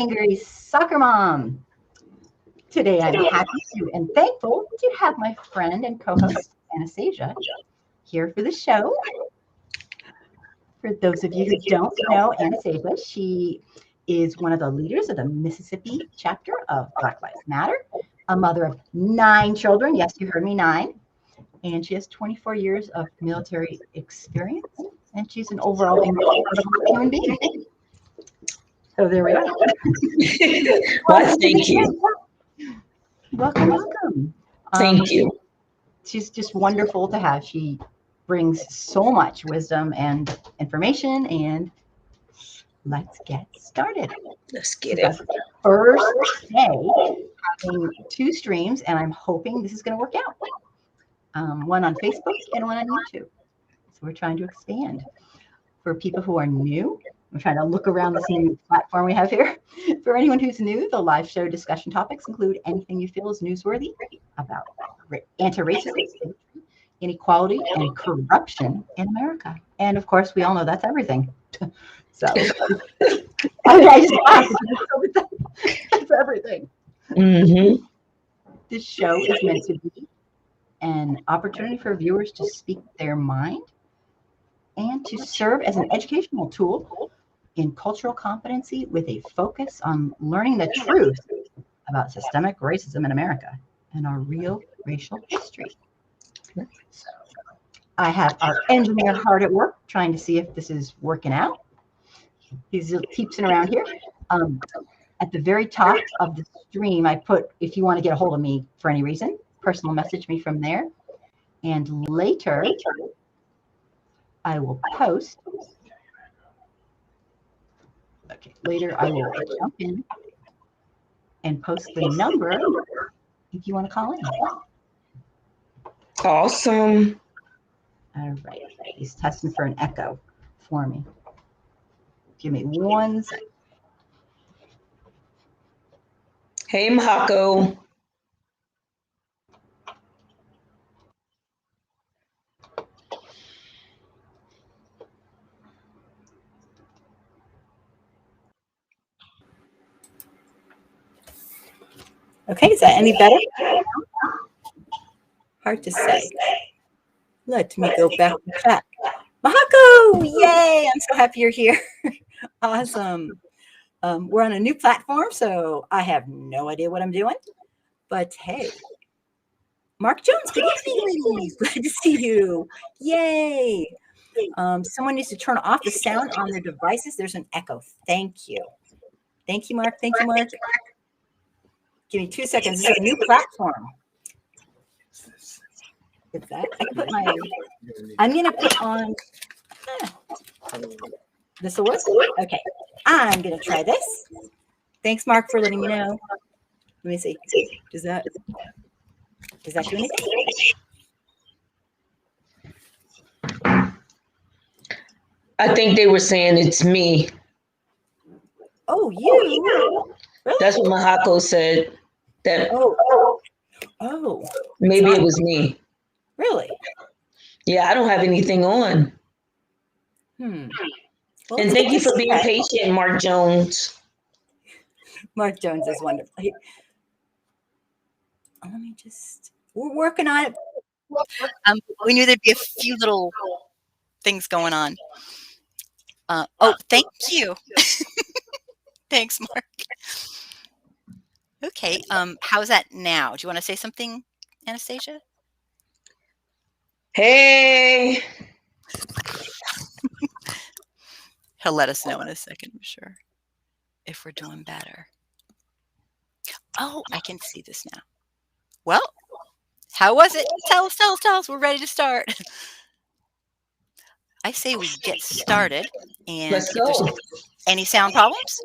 angry soccer mom. Today I'm happy to and thankful to have my friend and co-host Anastasia here for the show. For those of you who don't know Anastasia, she is one of the leaders of the Mississippi chapter of Black Lives Matter, a mother of 9 children. Yes, you heard me, 9. And she has 24 years of military experience. And she's an overall incredible human being. So there we are. Well, thank you. Welcome. Thank you. She's just wonderful to have. She brings so much wisdom and information, and let's get started. Let's get it. First day, having 2 streams, and I'm hoping this is going to work out. One on Facebook and one on YouTube. So we're trying to expand. For people who are new, I'm trying to look around this new platform we have here. For anyone who's new, the live show discussion topics include anything you feel is newsworthy about anti-racism, inequality, and corruption in America. And of course, we all know that's everything. So I just laughed. That's everything. Mm-hmm. This show is meant to be an opportunity for viewers to speak their mind and to serve as an educational tool in cultural competency with a focus on learning the truth about systemic racism in America and our real racial history. So I have our engineer hard at work trying to see if this is working out. He's peepsing around here. At the very top of the stream, I put, if you want to get a hold of me for any reason, personal message me from there. And later, I will post. Okay, later I will jump in and post the number if you want to call in. Awesome. All right, he's testing for an echo for me. Give me 1 second. Hey, Mahako. Okay, is that any better? Hard to say. Let me go back to chat. Mahako! Yay! I'm so happy you're here. Awesome. We're on a new platform, so I have no idea what I'm doing. But hey, Mark Jones, good evening, ladies. Glad to see you. Yay! Someone needs to turn off the sound on their devices. There's an echo. Thank you. Thank you, Mark. Thank you, Mark. Give me 2 seconds. This is a new platform. Is that? I can put my. I'm gonna put on. This will work. Okay. I'm gonna try this. Thanks, Mark, for letting me know. Let me see. Does that do anything? I think they were saying it's me. Oh, you? Really? That's what Mahako said. That Oh. maybe it was me. Really? Yeah, I don't have anything on. Well, And thank you for being patient, Mark Jones. Mark Jones is wonderful. Let me just. We're working on it. We knew there'd be a few little things going on. Thank you. Thanks, Mark. Okay. How's that now? Do you want to say something, Anastasia? Hey. He'll let us know in a second, I'm sure, if we're doing better. Oh, I can see this now. Well, how was it? Tell us. We're ready to start. I say we get started. And Let's if go. there's any sound problems?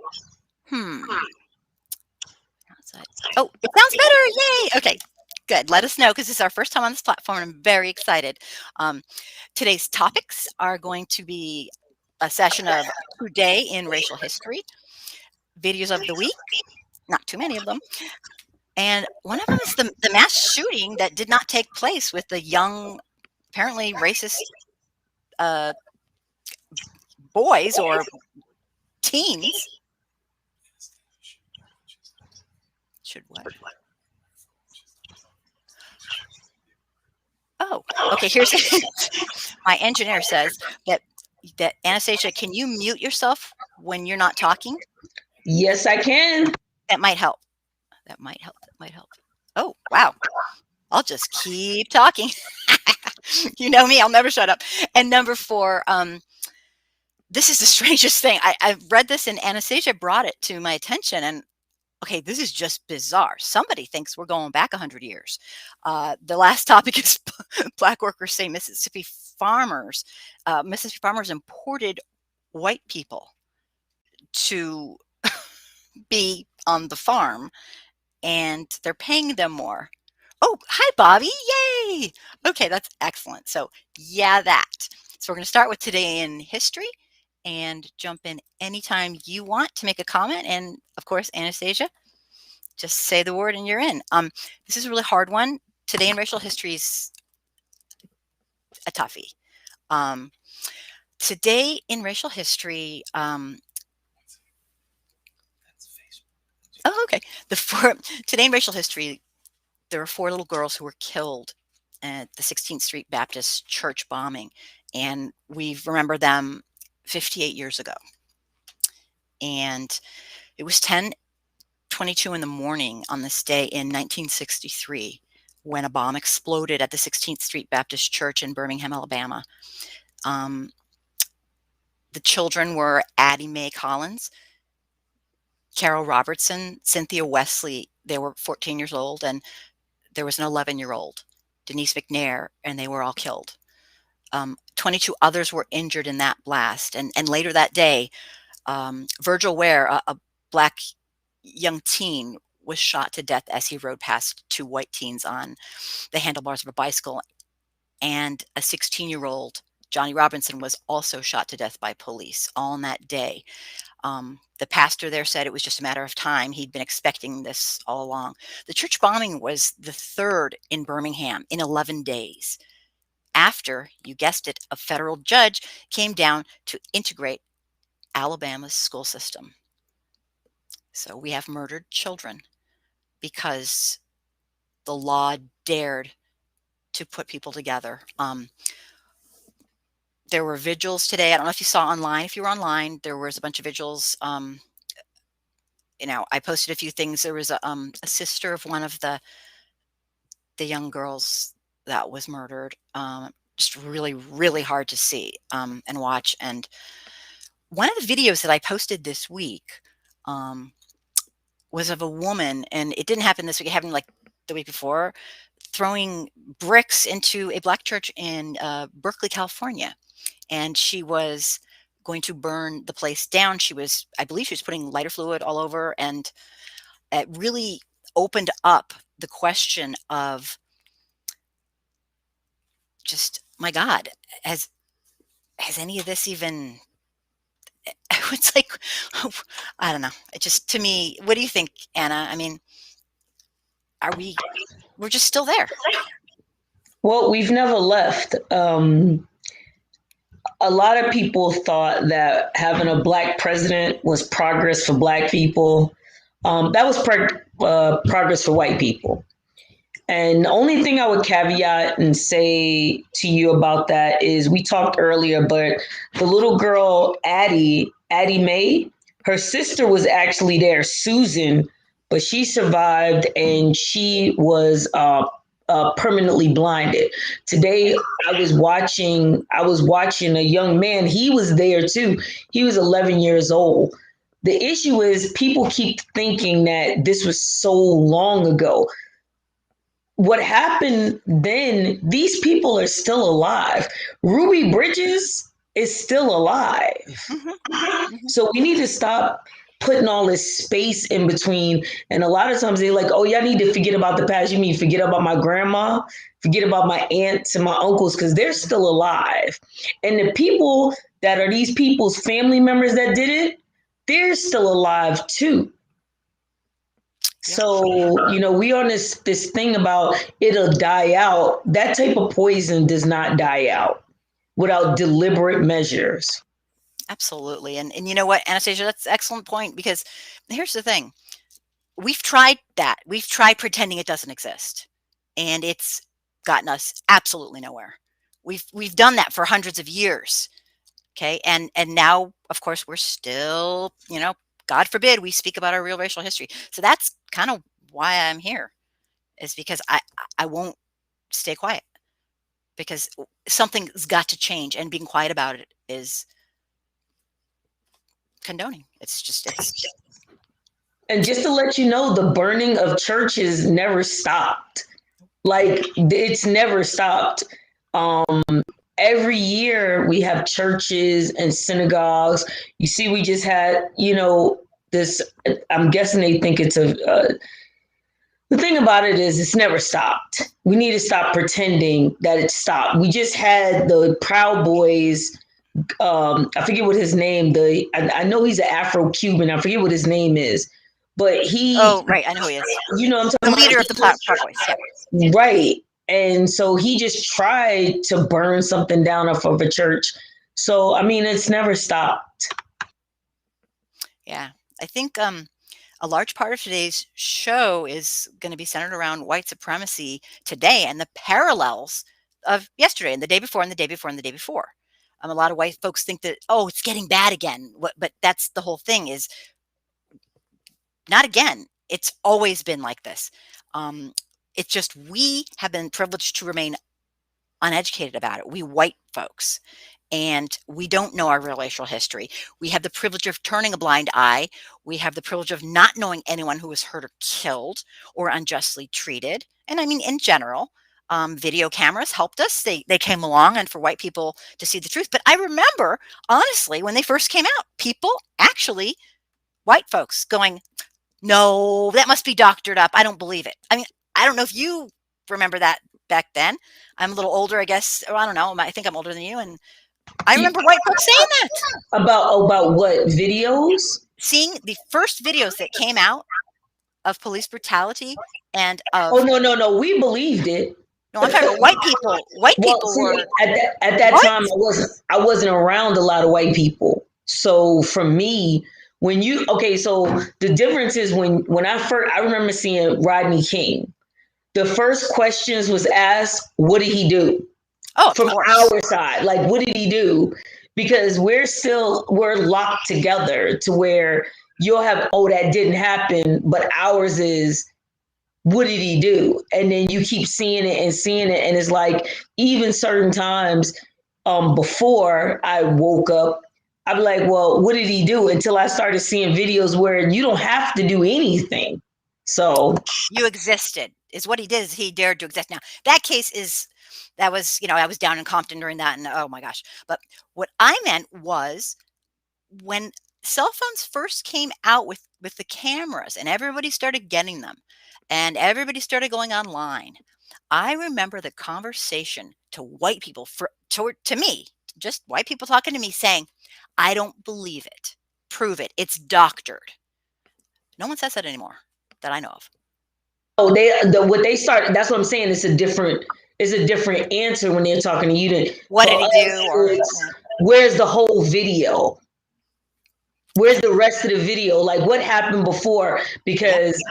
Oh, it sounds better. Yay. Okay, good. Let us know because this is our first time on this platform. I'm very excited. Today's topics are going to be a session of Today in Racial History, videos of the week, not too many of them. And one of them is the mass shooting that did not take place with the young, apparently racist boys or teens. Should what? Oh, okay. Here's my engineer says that Anastasia, can you mute yourself when you're not talking? Yes, I can. That might help. That might help. That might help. Oh, wow. I'll just keep talking. You know me, I'll never shut up. And number 4, this is the strangest thing. I've read this and Anastasia brought it to my attention. And okay, this is just bizarre. Somebody thinks we're going back 100 years. The last topic is Black workers say Mississippi farmers imported white people to be on the farm, and they're paying them more. Oh, hi, Bobby. Yay. Okay, that's excellent. So, yeah, that. So, we're going to start with Today in History and jump in anytime you want to make a comment. And of course, Anastasia, just say the word and you're in. This is a really hard one. Today in Racial History is a toughie. Today in Racial History, oh, okay. Today in Racial History, there were 4 little girls who were killed at the 16th Street Baptist Church bombing, and we remember them 58 years ago. And it was 10:22 in the morning on this day in 1963 when a bomb exploded at the 16th Street Baptist Church in Birmingham, Alabama. The children were Addie Mae Collins, Carol Robertson, Cynthia Wesley. They were 14 years old, and there was an 11-year-old, Denise McNair, and they were all killed. 22 others were injured in that blast. And later that day, Virgil Ware, a Black young teen, was shot to death as he rode past 2 white teens on the handlebars of a bicycle. And a 16-year-old, Johnny Robinson, was also shot to death by police all on that day. The pastor there said it was just a matter of time. He'd been expecting this all along. The church bombing was the 3rd in Birmingham in 11 days. After, you guessed it, a federal judge came down to integrate Alabama's school system. So we have murdered children because the law dared to put people together. There were vigils today. I don't know if you saw online. If you were online, there was a bunch of vigils. I posted a few things. There was a sister of one of the young girls that was murdered. Just really, really hard to see and watch. And one of the videos that I posted this week was of a woman, and it didn't happen this week. It happened like the week before, throwing bricks into a Black church in Berkeley, California. And she was going to burn the place down. I believe she was putting lighter fluid all over, and it really opened up the question of just, my God, has any of this even, it's like, I don't know. It just, to me, what do you think, Anna? I mean, we're just still there. Well, we've never left. A lot of people thought that having a Black president was progress for Black people. That was progress for white people. And the only thing I would caveat and say to you about that is, we talked earlier, but the little girl, Addie Mae, her sister was actually there, Susan, but she survived and she was permanently blinded. Today, I was watching a young man. He was there too. He was 11 years old. The issue is people keep thinking that this was so long ago. What happened then, these people are still alive. Ruby Bridges is still alive. Mm-hmm. So we need to stop putting all this space in between. And a lot of times they're like, oh, y'all need to forget about the past. You mean forget about my grandma, forget about my aunts and my uncles, because they're still alive. And the people that are these people's family members that did it, they're still alive too. So, we on this thing about it'll die out. That type of poison does not die out without deliberate measures. Absolutely. And you know what, Anastasia, that's an excellent point, because here's the thing. we've tried that. We've tried pretending it doesn't exist, and it's gotten us absolutely nowhere. We've done that for hundreds of years. Okay. And now, of course, we're still, God forbid we speak about our real racial history. So that's kind of why I'm here, is because I won't stay quiet, because something's got to change, and being quiet about it is condoning. It's And just to let you know, the burning of churches never stopped. Like, it's never stopped. Every year we have churches and synagogues. You see, we just had, this. I'm guessing they think it's the thing about it is it's never stopped. We need to stop pretending that it stopped. We just had the Proud Boys. I forget what his name. I know he's an Afro-Cuban. I forget what his name is, but oh, right, I know who he is. I'm The talking leader about, of the Proud Boys. Yeah. right. And so he just tried to burn something down off of a church. So, I mean, it's never stopped. Yeah. I think a large part of today's show is going to be centered around white supremacy today and the parallels of yesterday and the day before and the day before and the day before. A lot of white folks think that, oh, it's getting bad again. But that's the whole thing, is not again. It's always been like this. It's just we have been privileged to remain uneducated about it. We white folks. And we don't know our real racial history. We have the privilege of turning a blind eye. We have the privilege of not knowing anyone who was hurt or killed or unjustly treated. And I mean, in general, video cameras helped us. They came along, and for white people to see the truth. But I remember, honestly, when they first came out, people actually, white folks, going, no, that must be doctored up. I don't believe it. I mean, I don't know if you remember that back then. I'm a little older, I guess. Or I don't know. I think I'm older than you. And I remember white folks saying that. About what videos? Seeing the first videos that came out of police brutality and of. Oh, no. We believed it. No, I'm talking about white people. White people were. At that time, I wasn't around a lot of white people. So for me, so the difference is when I remember seeing Rodney King, the first questions was asked, what did he do? Oh, from our side, like, what did he do? Because we're locked together to where you'll have, oh, that didn't happen, but ours is, what did he do? And then you keep seeing it, and it's like, even certain times before I woke up, I'm like, well, what did he do? Until I started seeing videos where you don't have to do anything. So you existed is what he did. Is he dared to exist. Now that case is. That was, I was down in Compton during that, and oh my gosh. But what I meant was, when cell phones first came out with the cameras, and everybody started getting them, and everybody started going online, I remember the conversation to white people, to me, just white people talking to me, saying, I don't believe it. Prove it. It's doctored. No one says that anymore that I know of. Oh, what they started. That's what I'm saying. It's a different answer when they're talking to you. What did he do? Where's the whole video? Where's the rest of the video? Like, what happened before? Because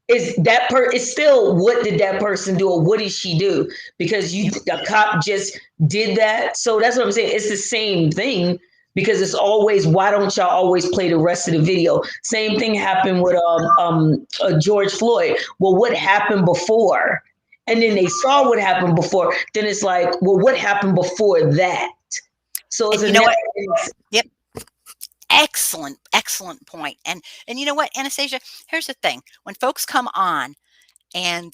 it's still, what did that person do, or what did she do? Because the cop just did that. So that's what I'm saying. It's the same thing. Because it's always, why don't y'all always play the rest of the video? Same thing happened with George Floyd. Well, what happened before? And then they saw what happened before. Then it's like, well, what happened before that? So it's Yep. Excellent point. And you know what, Anastasia? Here's the thing. When folks come on and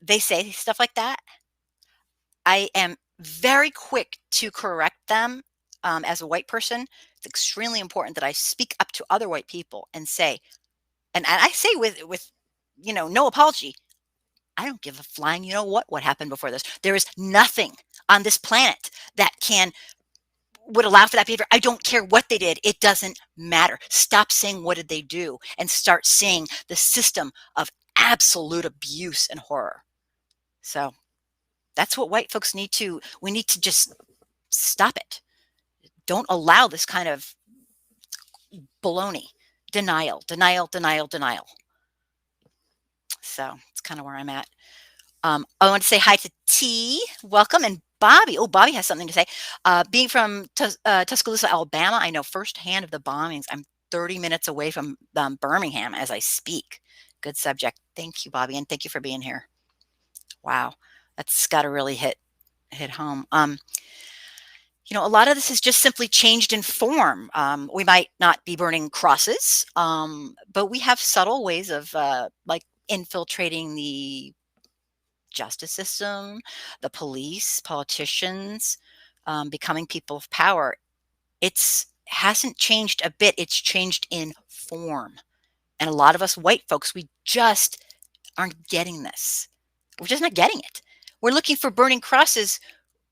they say stuff like that, I am very quick to correct them. As a white person, it's extremely important that I speak up to other white people and say, and I say with no apology, I don't give a flying what happened before this. There is nothing on this planet that would allow for that behavior. I don't care what they did. It doesn't matter. Stop saying what did they do and start seeing the system of absolute abuse and horror. So that's what white folks we need to just stop it. Don't allow this kind of baloney, denial. So it's kind of where I'm at. I want to say hi to T. Welcome. And Bobby. Oh, Bobby has something to say. Being from Tuscaloosa, Alabama, I know firsthand of the bombings. I'm 30 minutes away from Birmingham as I speak. Good subject. Thank you, Bobby. And thank you for being here. Wow. That's got to really hit home. A lot of this is just simply changed in form. We might not be burning crosses, but we have subtle ways of like infiltrating the justice system, the police, politicians, becoming people of power. It's hasn't changed a bit. It's changed in form. And a lot of us white folks, we just aren't getting this. We're just not getting it. We're looking for burning crosses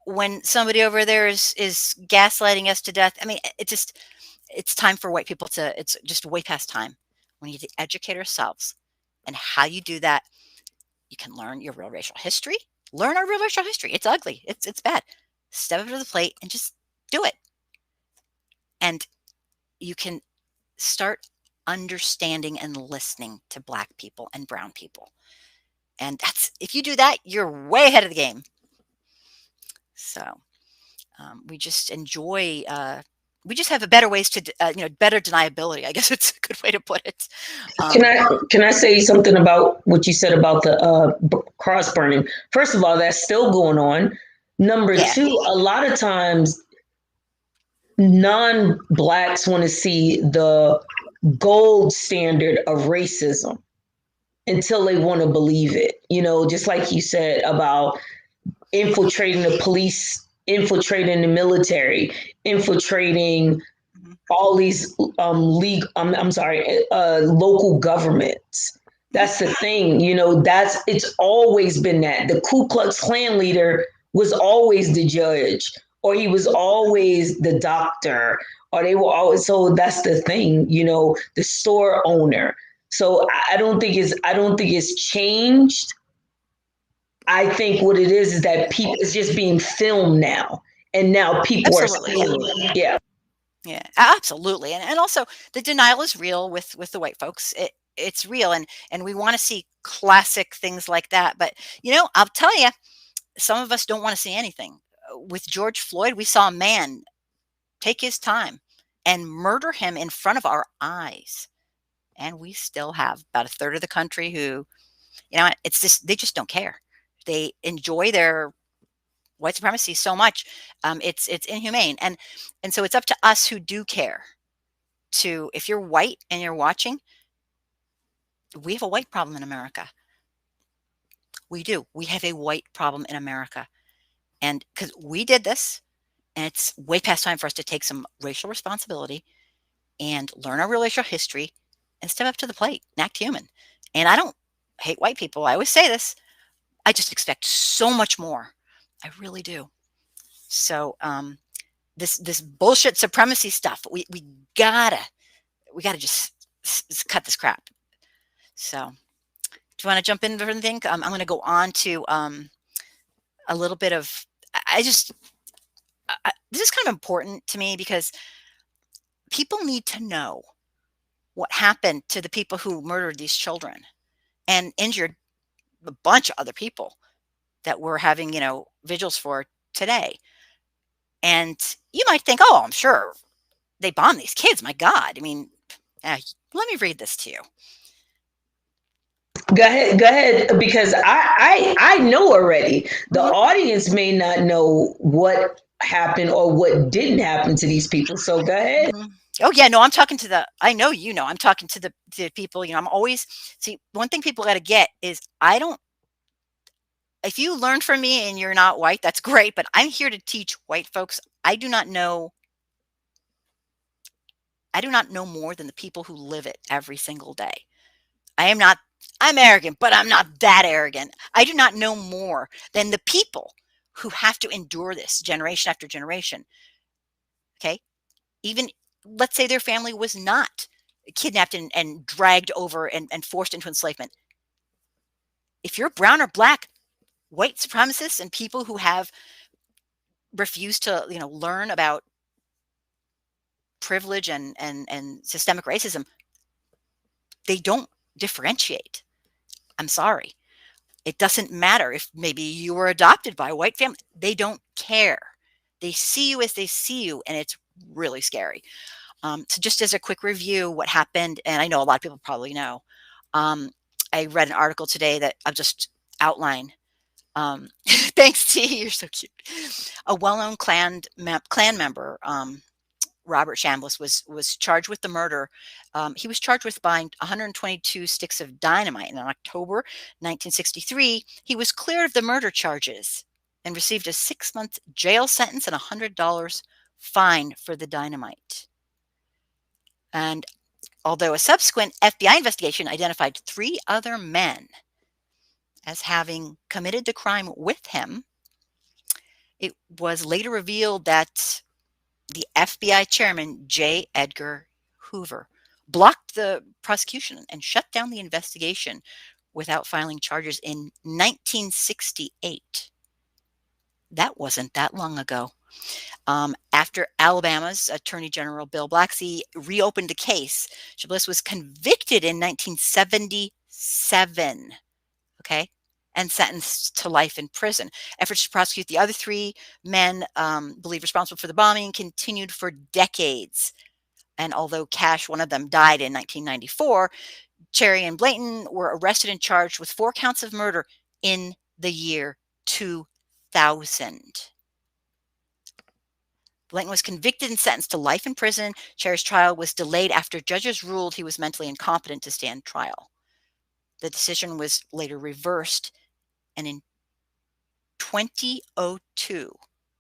when somebody over there is gaslighting us to death. I mean, it's time for white people it's just way past time. We need to educate ourselves. And how you do that, you can learn your real racial history. Learn our real racial history. It's ugly. It's bad. Step up to the plate and just do it. And you can start understanding and listening to Black people and brown people. And if you do that, you're way ahead of the game. So we just enjoy. We just have a better ways to, better deniability. I guess it's a good way to put it. Can I say something about what you said about the cross burning? First of all, that's still going on. Number two, a lot of times non-Blacks want to see the gold standard of racism until they want to believe it. Just like you said about infiltrating the police, infiltrating the military, infiltrating all these local governments. That's the thing, it's always been that. The Ku Klux Klan leader was always the judge, or he was always the doctor, or they were always, so that's the thing, the store owner. So I don't think it's changed. I think what it is that people is just being filmed now, and now people are seeing it. Yeah. Yeah, absolutely. And also the denial is real with the white folks. It's real. And we want to see classic things like that. But, I'll tell you, some of us don't want to see anything. With George Floyd, we saw a man take his time and murder him in front of our eyes. And we still have about a third of the country who, it's just, they just don't care. They enjoy their white supremacy so much. It's inhumane. And so it's up to us who do care to, if you're white and you're watching, we have a white problem in America. We do. We have a white problem in America. And because we did this, and it's way past time for us to take some racial responsibility and learn our real racial history and step up to the plate and act human. And I don't hate white people. I always say this. I just expect so much more. I really do. So this bullshit supremacy stuff, we gotta just cut this crap. So do you want to jump in for anything? I'm going to go on to a little bit of, this is kind of important to me because people need to know what happened to the people who murdered these children and injured a bunch of other people that we're having, vigils for today. And you might think, oh, I'm sure they bombed these kids. My God. I mean, let me read this to you. Go ahead, because I know already. The audience may not know what happened or what didn't happen to these people. So go ahead. Oh yeah, no, I'm talking to I know, I'm talking to the people, I'm always, see, one thing people got to get is if you learn from me and you're not white, that's great, but I'm here to teach white folks. I do not know more than the people who live it every single day. I'm arrogant, but I'm not that arrogant. I do not know more than the people who have to endure this generation after generation. Okay. Even let's say their family was not kidnapped and dragged over and forced into enslavement. If you're brown or Black, white supremacists and people who have refused to, learn about privilege and systemic racism, they don't differentiate. I'm sorry. It doesn't matter if maybe you were adopted by a white family. They don't care. They see you as they see you, and it's really scary. So just as a quick review, what happened, and I know a lot of people probably know, um, I read an article today that I'll just outline. Thanks, T. You're so cute. A well-known clan member, Robert Chambliss, was charged with the murder. He was charged with buying 122 sticks of dynamite. And in October 1963, he was cleared of the murder charges and received a 6-month jail sentence and $100 fine for the dynamite. And although a subsequent FBI investigation identified 3 other men as having committed the crime with him, it was later revealed that the FBI chairman, J. Edgar Hoover, blocked the prosecution and shut down the investigation without filing charges in 1968. That wasn't that long ago. After Alabama's Attorney General Bill Blacksey reopened the case, Chambliss was convicted in 1977, okay, and sentenced to life in prison. Efforts to prosecute the other 3 men believed responsible for the bombing continued for decades. And although Cash, one of them, died in 1994, Cherry and Blayton were arrested and charged with 4 counts of murder in the year 2000. Blayton was convicted and sentenced to life in prison. Cherry's trial was delayed after judges ruled he was mentally incompetent to stand trial. The decision was later reversed, and in 2002,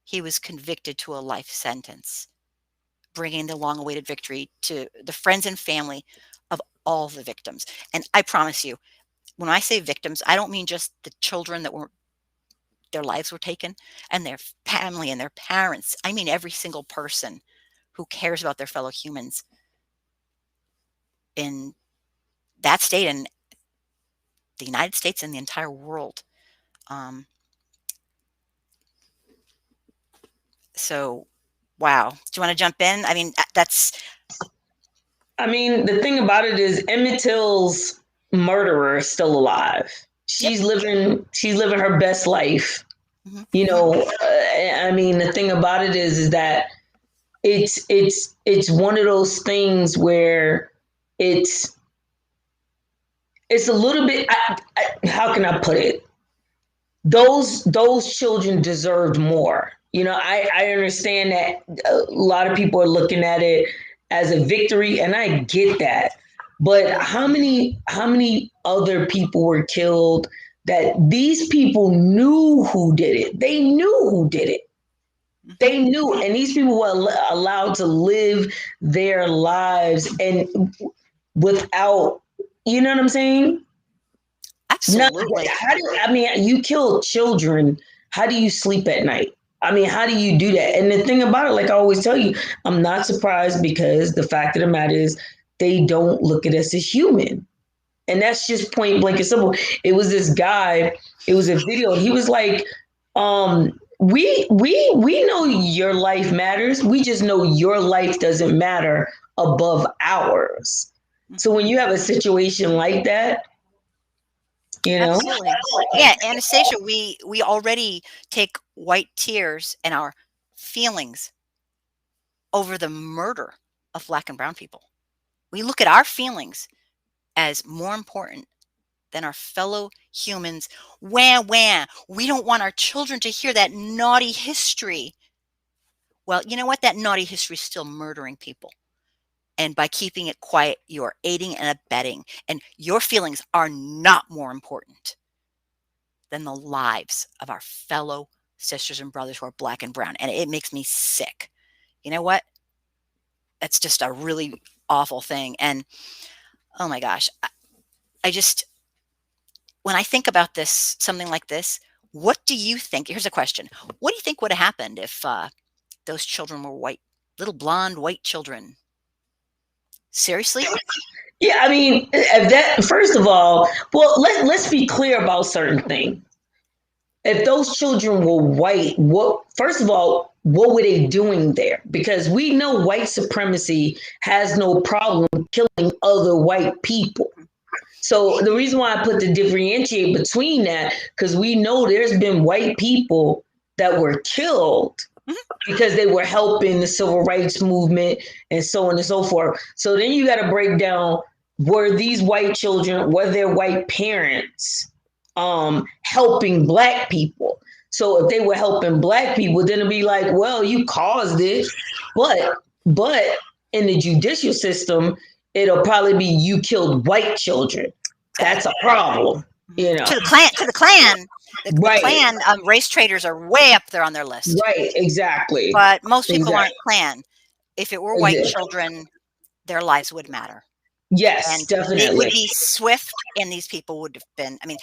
he was convicted to a life sentence, bringing the long-awaited victory to the friends and family of all the victims. And I promise you, when I say victims, I don't mean just the children that their lives were taken and their family and their parents. I mean every single person who cares about their fellow humans in that state and the United States and the entire world. So, wow. Do you want to jump in? I mean, the thing about it is Emmett Till's murderer is still alive. She's living her best life. Mm-hmm. The thing about it is that it's one of those things where it's a little bit, how can I put it? Those children deserved more. I understand that a lot of people are looking at it as a victory, and I get that. But how many other people were killed that these people knew who did it? They knew who did it. They knew, and these people were allowed to live their lives and without, you know what I'm saying? Absolutely. You kill children. How do you sleep at night? How do you do that? And the thing about it, like I always tell you, I'm not surprised, because the fact of the matter is they don't look at us as human. And that's just point blank and simple. It was this guy, it was a video. He was like, we know your life matters. We just know your life doesn't matter above ours. So when you have a situation like that, Absolutely. Yeah, Anastasia, we already take white tears and our feelings over the murder of Black and brown people. We look at our feelings as more important than our fellow humans. Wah, wah. We don't want our children to hear that naughty history. Well, you know what? That naughty history is still murdering people. And by keeping it quiet, you're aiding and abetting. And your feelings are not more important than the lives of our fellow sisters and brothers who are Black and brown. And it makes me sick. You know what? That's just a really awful thing. And oh my gosh, I just, when I think about this, something like this, what do you think? Here's a question. What do you think would have happened if those children were white, little blonde white children? Seriously? Yeah, that, first of all, well, let's be clear about certain things. If those children were white, first of all, what were they doing there? Because we know white supremacy has no problem killing other white people. So the reason why I put the differentiate between that, because we know there's been white people that were killed because they were helping the civil rights movement and so on and so forth. So then you got to break down, were these white children, were their white parents helping black people? So if they were helping black people, then it'd be like, well, you caused it, but in the judicial system, it'll probably be you killed white children. That's a problem, you know. To the Klan, the Right, Klan race traitors are way up there on their list. right, exactly, But most people aren't exactly. Klan. If it were white children, their lives would matter. Yes, And it would definitely. be swift, and these people would have been. I mean,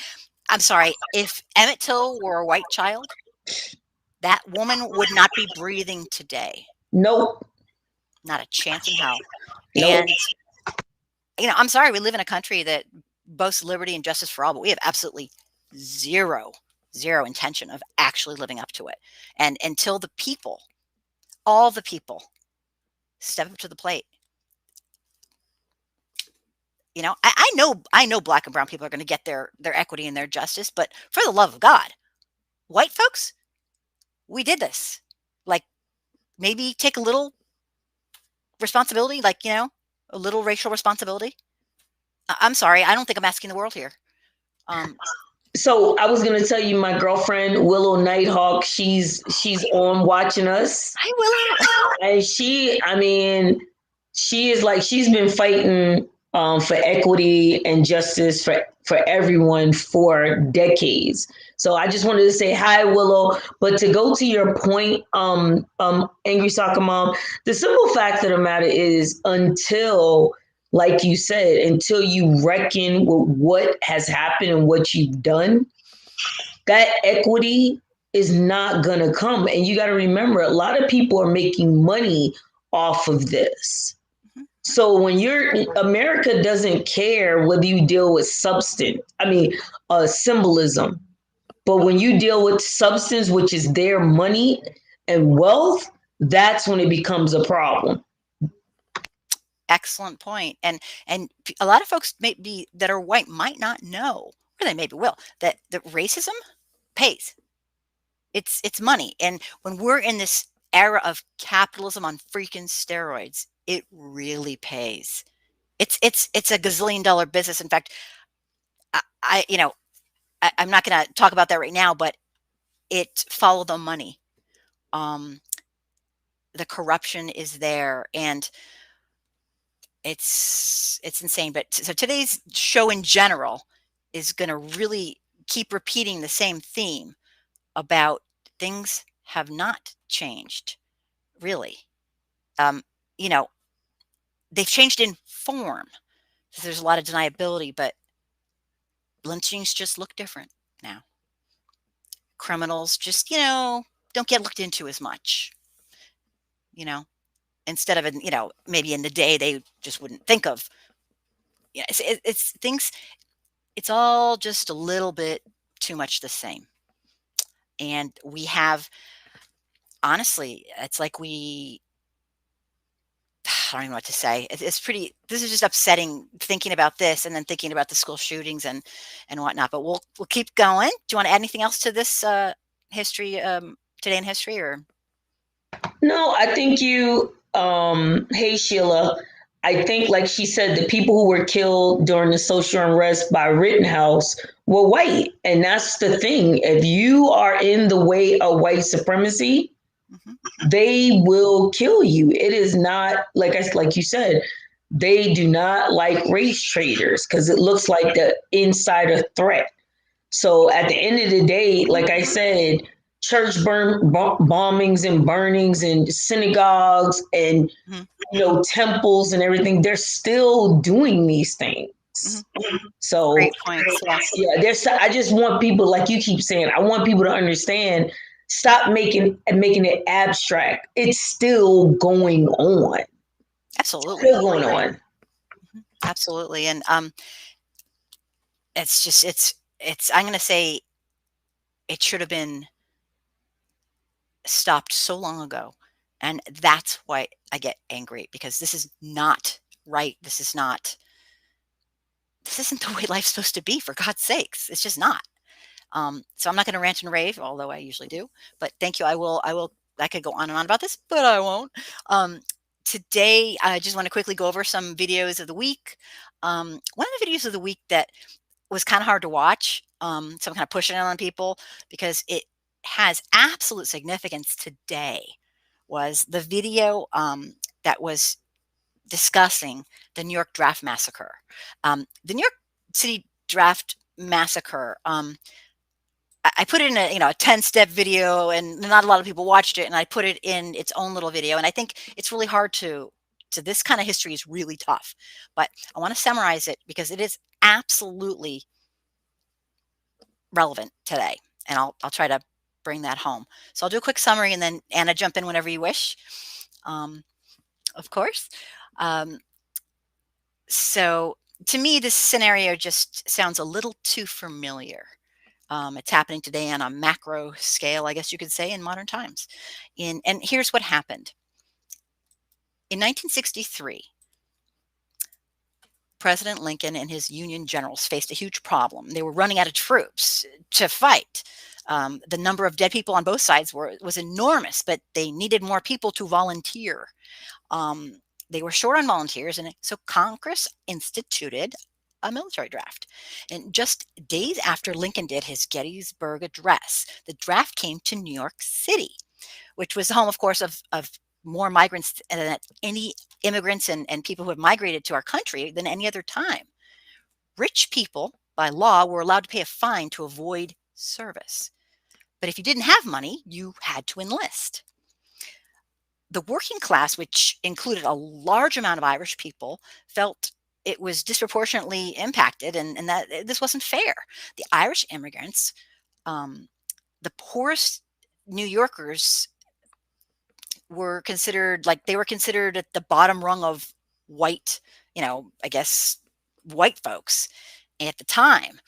I'm sorry, if Emmett Till were a white child, that woman would not be breathing today. Nope, Not a chance in hell. nope. And, I'm sorry, we live in a country that boasts liberty and justice for all, but we have absolutely zero intention of actually living up to it. And until the people, all the people, step up to the plate. I know black and brown people are going to get their equity and their justice, but for the love of God, white folks, we did this. Like, maybe take a little responsibility, like, a little racial responsibility. I'm sorry, I don't think I'm asking the world here. So I was gonna tell you, my girlfriend Willow Nighthawk, she's on watching us, Hi, Willow. and I mean, she is like, she's been fighting for equity and justice for everyone for decades. So I just wanted to say hi, Willow. But to go to your point, Angry Soccer Mom, the simple fact of the matter is, until, like you said, until you reckon with what has happened and what you've done, that equity is not going to come. And you got to remember, a lot of people are making money off of this. So when America doesn't care whether you deal with symbolism, but when you deal with substance, which is their money and wealth, that's when it becomes a problem. Excellent point. And a lot of folks maybe that are white might not know, or they maybe will, that racism pays. It's money. And when we're in this era of capitalism on freaking steroids, it really pays. It's a gazillion-dollar business. In fact, I'm not going to talk about that right now, but it follow the money. The corruption is there, and it's insane. But so today's show in general is going to really keep repeating the same theme about things have not changed, really. You know, they've changed in form. So there's a lot of deniability, but lynchings just look different now. Criminals just, don't get looked into as much, you know, instead of, maybe in the day they just wouldn't think of. Yeah, it's things, it's all just a little bit too much the same. And we have, honestly, it's like I don't even know what to say. It's pretty. This is just upsetting thinking about this, and then thinking about the school shootings and whatnot. But we'll keep going. Do you want to add anything else to this history today in history, or? No, I think hey Sheila, I think, like she said, the people who were killed during the social unrest by Rittenhouse were white. And that's the thing. If you are in the way of white supremacy, they will kill you. It is not like you said, they do not like race traders because it looks like the insider threat. So at the end of the day, like I said, church bombings and burnings and synagogues and temples and everything, they're still doing these things. So great points. Yeah, I just want people, like you keep saying, I want people to understand. Stop making it abstract. It's still going on. Absolutely. Still going on. Absolutely. And it's just it's I'm going to say it should have been stopped so long ago. And that's why I get angry, because this is not right. This is not this isn't the way life's supposed to be, for God's sakes. It's just not. So I'm not going to rant and rave, although I usually do. But thank you. I could go on and on about this, but I won't. Today, I just want to quickly go over some videos of the week. One of the videos of the week that was kind of hard to watch, so I'm kind of pushing it on people because it has absolute significance today, was the video that was discussing the New York Draft Massacre. The New York City Draft Massacre, I put it in a 10-step video, and not a lot of people watched it, and I put it in its own little video. And I think it's really hard to this kind of history is really tough, but I want to summarize it because it is absolutely relevant today, and I'll try to bring that home. So I'll do a quick summary, and then Anna, jump in whenever you wish, of course. So to me, this scenario just sounds a little too familiar. It's happening today on a macro scale, I guess you could say, in modern times. And here's what happened. In 1963, President Lincoln and his Union generals faced a huge problem. They were running out of troops to fight. The number of dead people on both sides was enormous, but they needed more people to volunteer. They were short on volunteers, and so Congress instituted a military draft. And just days after Lincoln did his Gettysburg Address, the draft came to New York City, which was the home, of course, of more migrants than any immigrants and people who have migrated to our country than any other time. Rich people, by law, were allowed to pay a fine to avoid service. But if you didn't have money, you had to enlist. The working class, which included a large amount of Irish people, felt it was disproportionately impacted, and that this wasn't fair. The Irish immigrants, the poorest New Yorkers, were considered at the bottom rung of white, I guess, white folks at the time.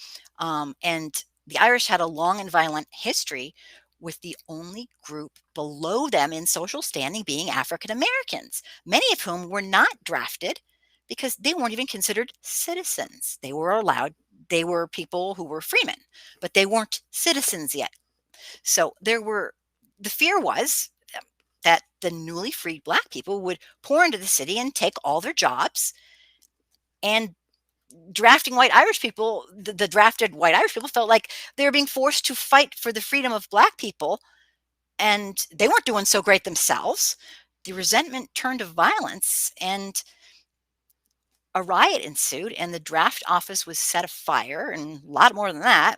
And the Irish had a long and violent history, with the only group below them in social standing being African Americans, many of whom were not drafted because they weren't even considered citizens. They were people who were freemen, but they weren't citizens yet. So the fear was that the newly freed Black people would pour into the city and take all their jobs, and drafting white Irish people, the drafted white Irish people, felt like they were being forced to fight for the freedom of Black people, and they weren't doing so great themselves. The resentment turned to violence, and a riot ensued, and the draft office was set afire, and a lot more than that.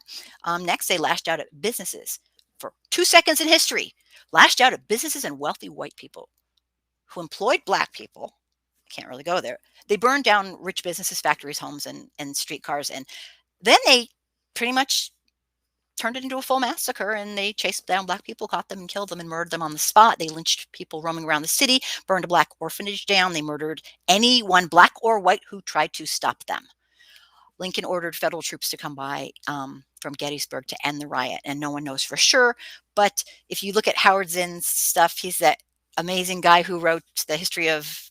Next, they lashed out at businesses. For 2 seconds in history, lashed out at businesses and wealthy white people who employed Black people. I can't really go there. They burned down rich businesses, factories, homes, and streetcars. And then they pretty much turned it into a full massacre, and they chased down Black people, caught them, and killed them, and murdered them on the spot. They lynched people roaming around the city, burned a Black orphanage down. They murdered anyone, Black or white, who tried to stop them. Lincoln ordered federal troops to come by from Gettysburg to end the riot, and no one knows for sure. But if you look at Howard Zinn's stuff, he's that amazing guy who wrote the history of,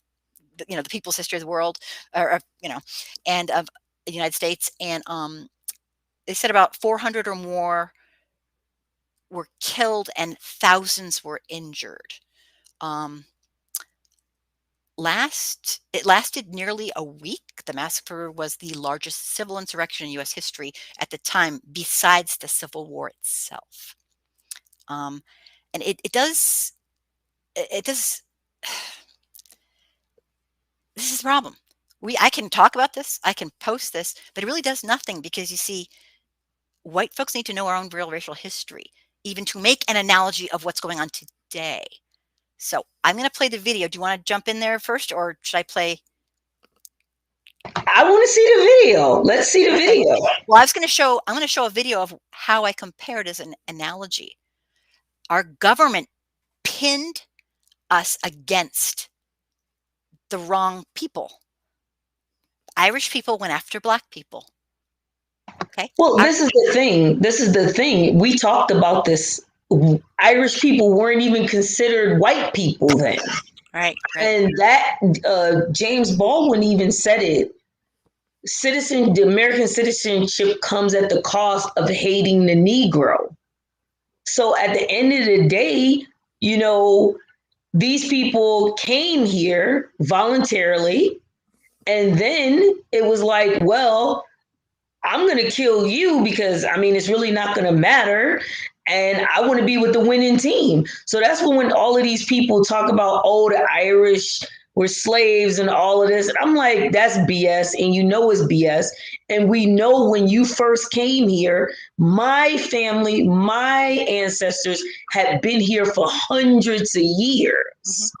the people's history of the world, and of the United States. And they said about 400 or more were killed and thousands were injured. It lasted nearly a week. The massacre was the largest civil insurrection in U.S. history at the time, besides the Civil War itself. And it does. This is the problem. I can talk about this, I can post this, but it really does nothing, because you see, white folks need to know our own real racial history, even to make an analogy of what's going on today. So I'm going to play the video. Do you want to jump in there first, or should I play? I want to see the video. Let's see the video. Well, I'm going to show a video of how I compared as an analogy. Our government pinned us against the wrong people. Irish people went after Black people. Okay. Well, this is the thing. We talked about this. Irish people weren't even considered white people then. Right. And that James Baldwin even said it the American citizenship comes at the cost of hating the Negro. So at the end of the day, you know, these people came here voluntarily, and then it was like, well, I'm going to kill you because, I mean, it's really not going to matter. And I want to be with the winning team. So that's when all of these people talk about, oh, the Irish were slaves and all of this. And I'm like, that's BS. And you know it's BS. And we know when you first came here, my family, my ancestors had been here for hundreds of years.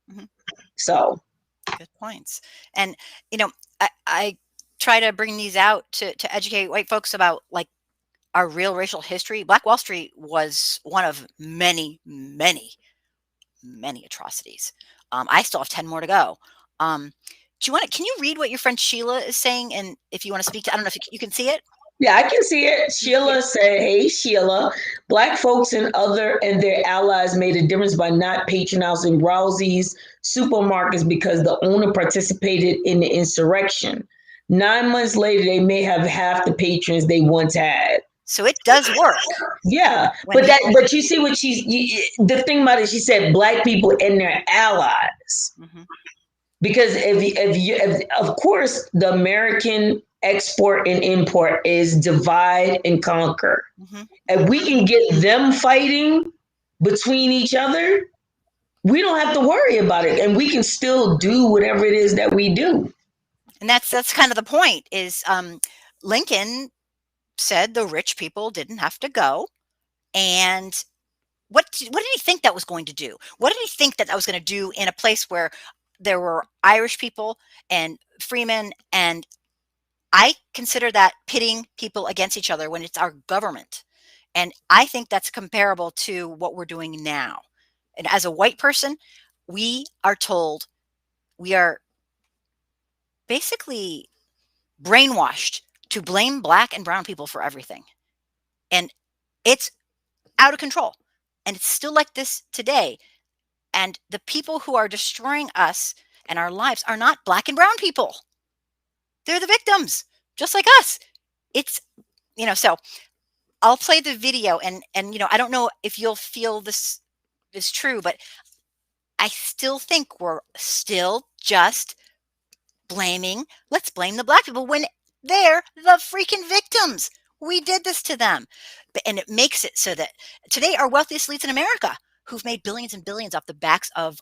Mm-hmm. Mm-hmm. So. Good points. And, you know, I try to bring these out to educate white folks about like our real racial history. Black Wall Street was one of many, many, many atrocities. I still have 10 more to go. Do you want to, can you read what your friend Sheila is saying? And if you want to speak to, I don't know if you can see it. Yeah, I can see it. Sheila said, hey, Sheila, Black folks and their allies made a difference by not patronizing Rousey's supermarkets because the owner participated in the insurrection. 9 months later, they may have half the patrons they once had. So it does work. Yeah, but you see what the thing about it, she said Black people and their allies. Mm-hmm. Because if of course the American export and import is divide and conquer. Mm-hmm. If we can get them fighting between each other, we don't have to worry about it, and we can still do whatever it is that we do. And that's kind of the point. Is Lincoln said the rich people didn't have to go, and what did he think that was going to do? What did he think that was going to do in a place where there were Irish people and freemen? And I consider that pitting people against each other when it's our government. And I think that's comparable to what we're doing now. And as a white person, we are told, we are basically brainwashed to blame Black and brown people for everything. And it's out of control. And it's still like this today. And the people who are destroying us and our lives are not Black and brown people. They're the victims, just like us. It's, you know, so I'll play the video and, you know, I don't know if you'll feel this is true, but I still think we're still just blaming, let's blame the Black people when they're the freaking victims. We did this to them. And it makes it so that today our wealthiest elites in America, who've made billions and billions off the backs of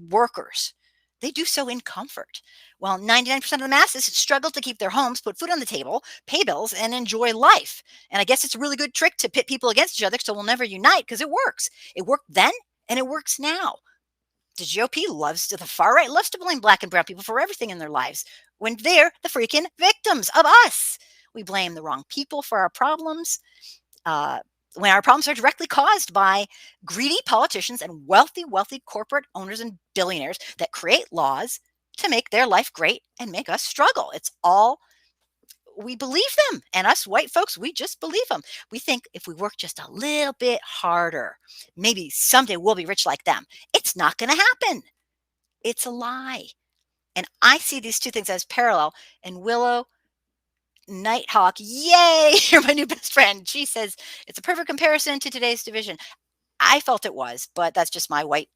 workers, they do so in comfort. While 99% of the masses struggle to keep their homes, put food on the table, pay bills, and enjoy life. And I guess it's a really good trick to pit people against each other so we'll never unite because it works. It worked then and it works now. The GOP the far right loves to blame Black and brown people for everything in their lives when they're the freaking victims of us. We blame the wrong people for our problems. When our problems are directly caused by greedy politicians and wealthy corporate owners and billionaires that create laws to make their life great and make us struggle. It's all, we believe them. And us white folks, we just believe them. We think if we work just a little bit harder, maybe someday we'll be rich like them. It's not going to happen. It's a lie. And I see these two things as parallel. And Willow Nighthawk, yay, you're my new best friend. She says it's a perfect comparison to today's division. I felt it was, but that's just my white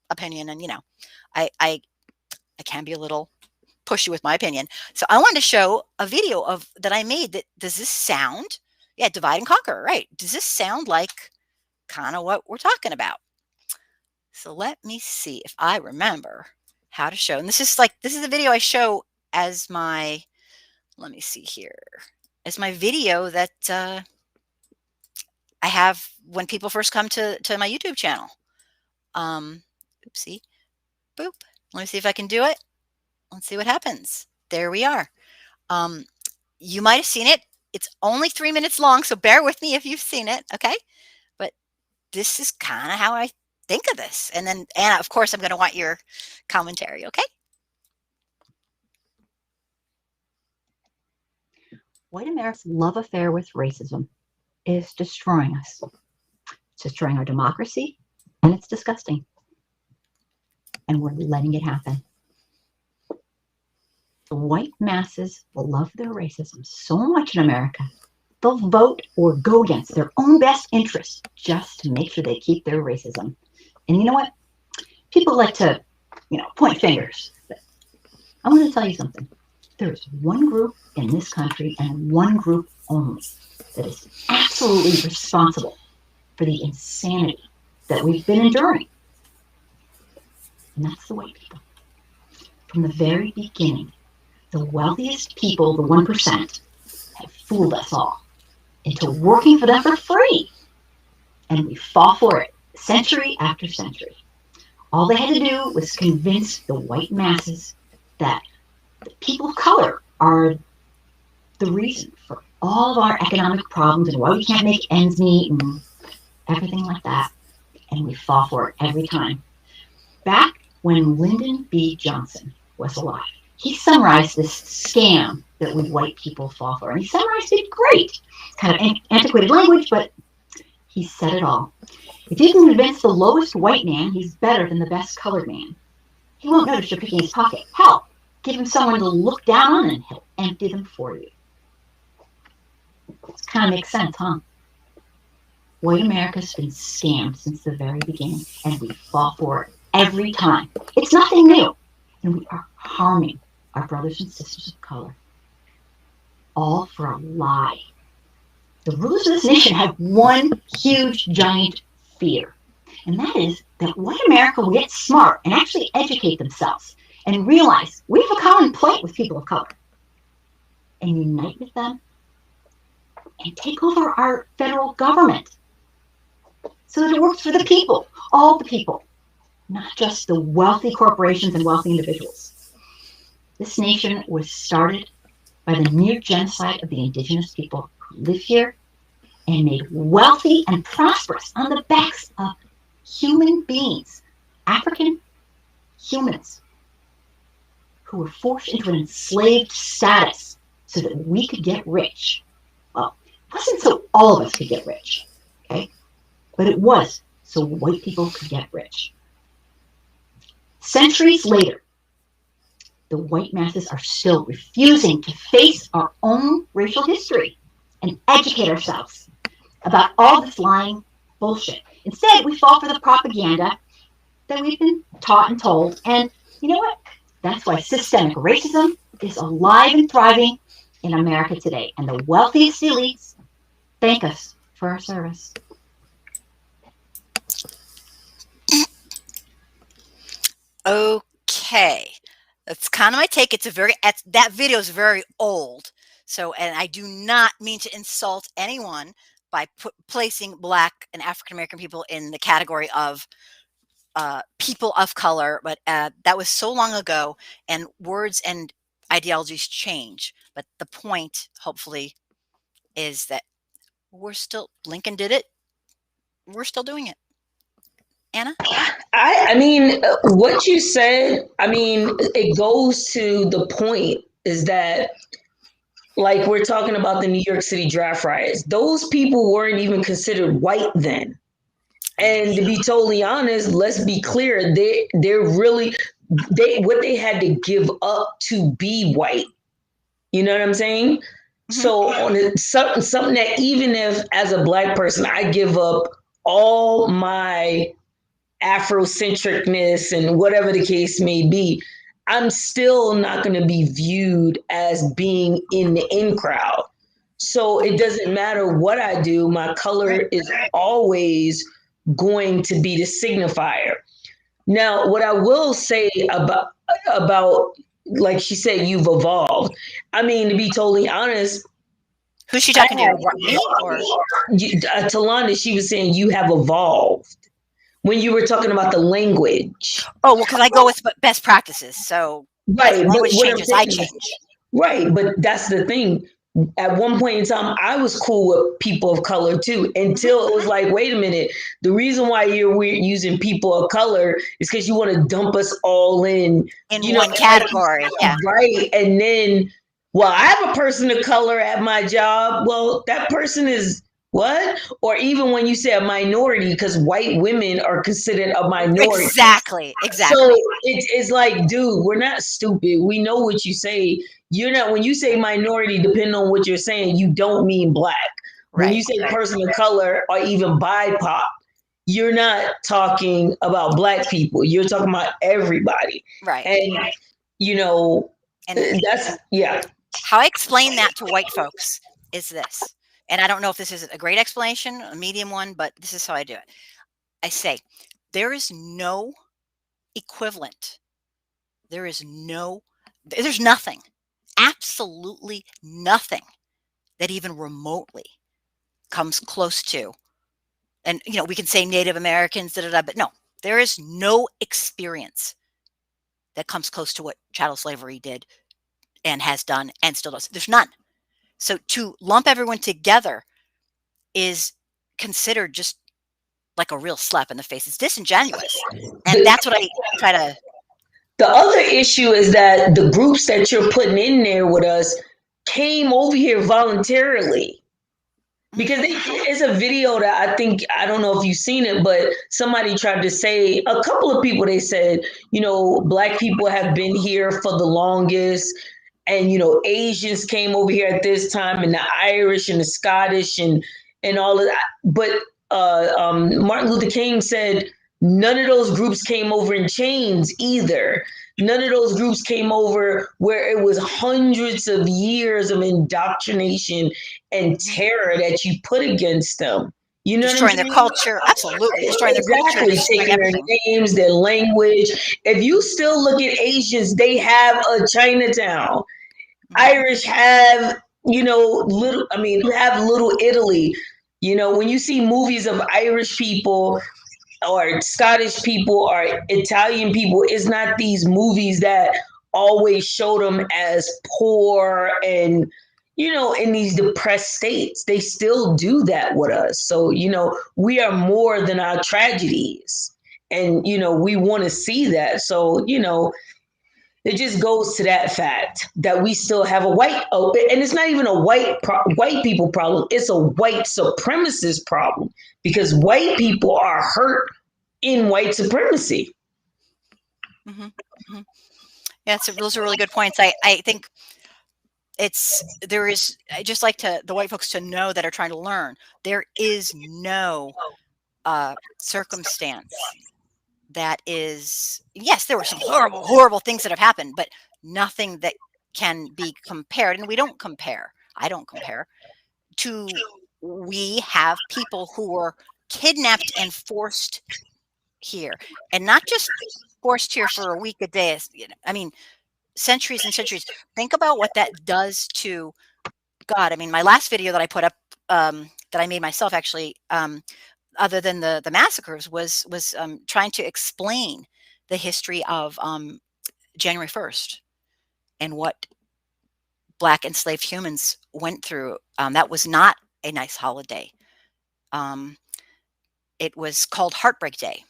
opinion. And, you know, I can be a little pushy with my opinion. So I wanted to show a video of that I made. That does this sound? Yeah, divide and conquer, right? Does this sound like kind of what we're talking about? So let me see if I remember how to show. And this is a video I show as my, let me see here, as my video that I have when people first come to my YouTube channel. Oopsie, boop. Let me see if I can do it. Let's see what happens. There we are. You might have seen it. It's only 3 minutes long, so bear with me if you've seen it, okay? But this is kind of how I think of this. And then, Anna, of course, I'm going to want your commentary, okay? White America's love affair with racism is destroying us. It's destroying our democracy, and it's disgusting. And we're letting it happen. the white masses love their racism so much in America, they'll vote or go against their own best interests just to make sure they keep their racism. And you know what? People like to, point fingers. But I want to tell you something. There is one group in this country and one group only that is absolutely responsible for the insanity that we've been enduring. And that's the white people. From the very beginning, the wealthiest people, the 1%, have fooled us all into working for them for free. And we fall for it century after century. All they had to do was convince the white masses that the people of color are the reason for all of our economic problems and why we can't make ends meet and everything like that. And we fall for it every time. Back when Lyndon B. Johnson was alive, he summarized this scam that we white people fall for. And he summarized it great. Kind of antiquated language, but he said it all. If you can convince the lowest white man he's better than the best colored man, he won't notice you're picking his pocket. Hell, give him someone to look down on and he'll empty them for you. It kind of makes sense, huh? White America's been scammed since the very beginning, and we fall for it every time. It's nothing new, and we are harming our brothers and sisters of color, all for a lie. The rulers of this nation have one huge, giant fear, and that is that white America will get smart and actually educate themselves and realize we have a common plight with people of color and unite with them and take over our federal government so that it works for the people, all the people, not just the wealthy corporations and wealthy individuals. This nation was started by the near genocide of the indigenous people who live here and made wealthy and prosperous on the backs of human beings, African humans, who were forced into an enslaved status so that we could get rich. Well, it wasn't so all of us could get rich, okay? But it was so white people could get rich. Centuries later, the white masses are still refusing to face our own racial history and educate ourselves about all this lying bullshit. Instead, we fall for the propaganda that we've been taught and told. And you know what? That's why systemic racism is alive and thriving in America today. And the wealthiest elites thank us for our service. Okay. That's kind of my take. That video is very old. So, and I do not mean to insult anyone by placing Black and African American people in the category of people of color, but that was so long ago, and words and ideologies change. But the point, hopefully, is that Lincoln did it. We're still doing it. Anna? I mean, what you said, I mean, it goes to the point is that, like, we're talking about the New York City draft riots. Those people weren't even considered white then. And to be totally honest, let's be clear, they're really what they had to give up to be white. You know what I'm saying? Mm-hmm. So on something that even if as a Black person I give up all my Afrocentricness and whatever the case may be, I'm still not going to be viewed as being in the in crowd. So it doesn't matter what I do, my color is always going to be the signifier. Now, what I will say about like she said, you've evolved. I mean, to be totally honest, who's she talking to? Me or Talanda? She was saying you have evolved when you were talking about the language. Oh, well, because I go with best practices. So right, as language changes, I change. Right, but that's the thing. At one point in time, I was cool with people of color too, until it was like, wait a minute. The reason why we're using people of color is because you want to dump us all in one category. Yeah. Right. And then, well, I have a person of color at my job. Well, that person is What? Or even when you say a minority, because white women are considered a minority. Exactly. So Exactly. it's like, dude, we're not stupid. We know what you say. You're not, when you say minority, depending on what you're saying, you don't mean black. When you Right. say person of color or even BIPOC, you're not talking about black people. You're talking about everybody. Right. And, you know, And that's, yeah. how I explain that to white folks is this. And I don't know if this is a great explanation, a medium one, but this is how I do it. I say, there is no equivalent. There is no, there's nothing, absolutely nothing that even remotely comes close to. And, we can say Native Americans, but no, there is no experience that comes close to what chattel slavery did and has done and still does. There's none. So to lump everyone together is considered just like a real slap in the face. It's disingenuous. And The, that's what I try to. the other issue is that the groups that you're putting in there with us came over here voluntarily. Because it's a video that I think, I don't know if you've seen it, but somebody tried to say, a couple of people, they said, black people have been here for the longest. And, Asians came over here at this time, and the Irish and the Scottish and all of that. But Martin Luther King said none of those groups came over in chains either. None of those groups came over where it was hundreds of years of indoctrination and terror that you put against them. You know what I'm Destroying their saying? culture. Absolutely. Destroying their culture, Exactly. destroying Taking their everything. names, their language. If you still look at Asians, they have a Chinatown. Irish have, little, you have Little Italy. When you see movies of Irish people or Scottish people or Italian people, it's not these movies that always show them as poor and, in these depressed states. They still do that with us. So, we are more than our tragedies. And, we want to see that. So, it just goes to that fact that we still have a and it's not even a white people problem. It's a white supremacist problem because white people are hurt in white supremacy. Mm-hmm. Mm-hmm. Yeah, those are really good points. I think I just like the white folks to know that are trying to learn. There is no circumstance that is, yes, there were some horrible, horrible things that have happened, but nothing that can be compared. And we don't compare. I don't compare to, we have people who were kidnapped and forced here, and not just forced here for a week, a day. Centuries and centuries. Think about what that does to God. My last video that I put up, that I made myself actually, other than the massacres, was trying to explain the history of January 1st and what Black enslaved humans went through. That was not a nice holiday. Um, it was called Heartbreak Day.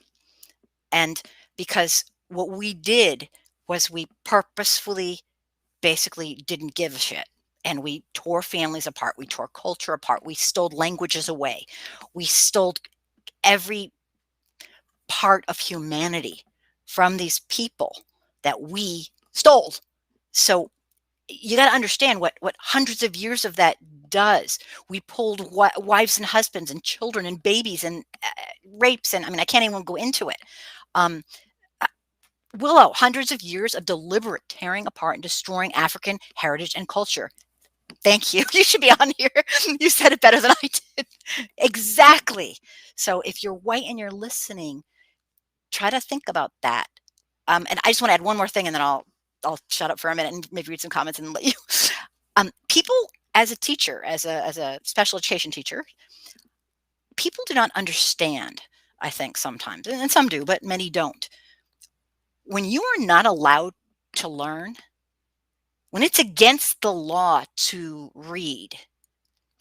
And because what we did was we purposefully basically didn't give a shit. And we tore families apart. We tore culture apart. We stole languages away. We stole every part of humanity from these people that we stole. So you got to understand what hundreds of years of that does. We pulled wives and husbands and children and babies and rapes. And I can't even go into it. Um, Willow, hundreds of years of deliberate tearing apart and destroying African heritage and culture. Thank you. You should be on here. You said it better than I did. Exactly. So if you're white and you're listening, try to think about that. And I just want to add one more thing, and then I'll shut up for a minute and maybe read some comments and let you. People, as a teacher, as a special education teacher, people do not understand. I think sometimes, and some do, but many don't. When you are not allowed to learn, when it's against the law to read,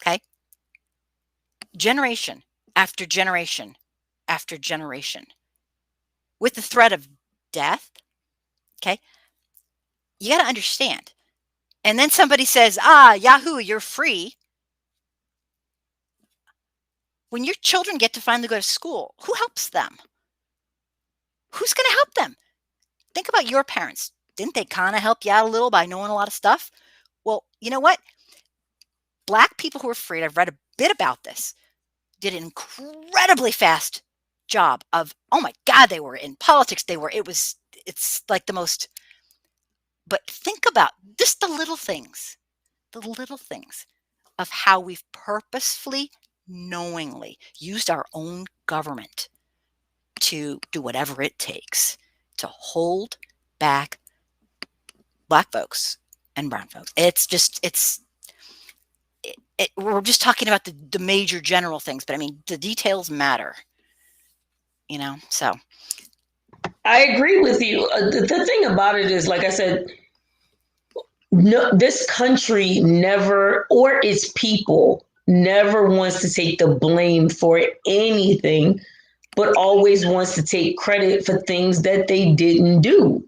okay, generation after generation after generation, with the threat of death, okay, you got to understand. And then somebody says, Yahoo, you're free. When your children get to finally go to school, who helps them? Who's going to help them? Think about your parents. Didn't they kind of help you out a little by knowing a lot of stuff? Well, you know what? Black people who are freed, I've read a bit about this, did an incredibly fast job of, oh my God, they were in politics. It's like the most, but think about just the little things of how we've purposefully, knowingly used our own government to do whatever it takes to hold back Black folks and brown folks. We're just talking about the major general things, but I mean, the details matter, so. I agree with you. The thing about it is, like I said, no, this country never, or its people never wants to take the blame for anything, but always wants to take credit for things that they didn't do.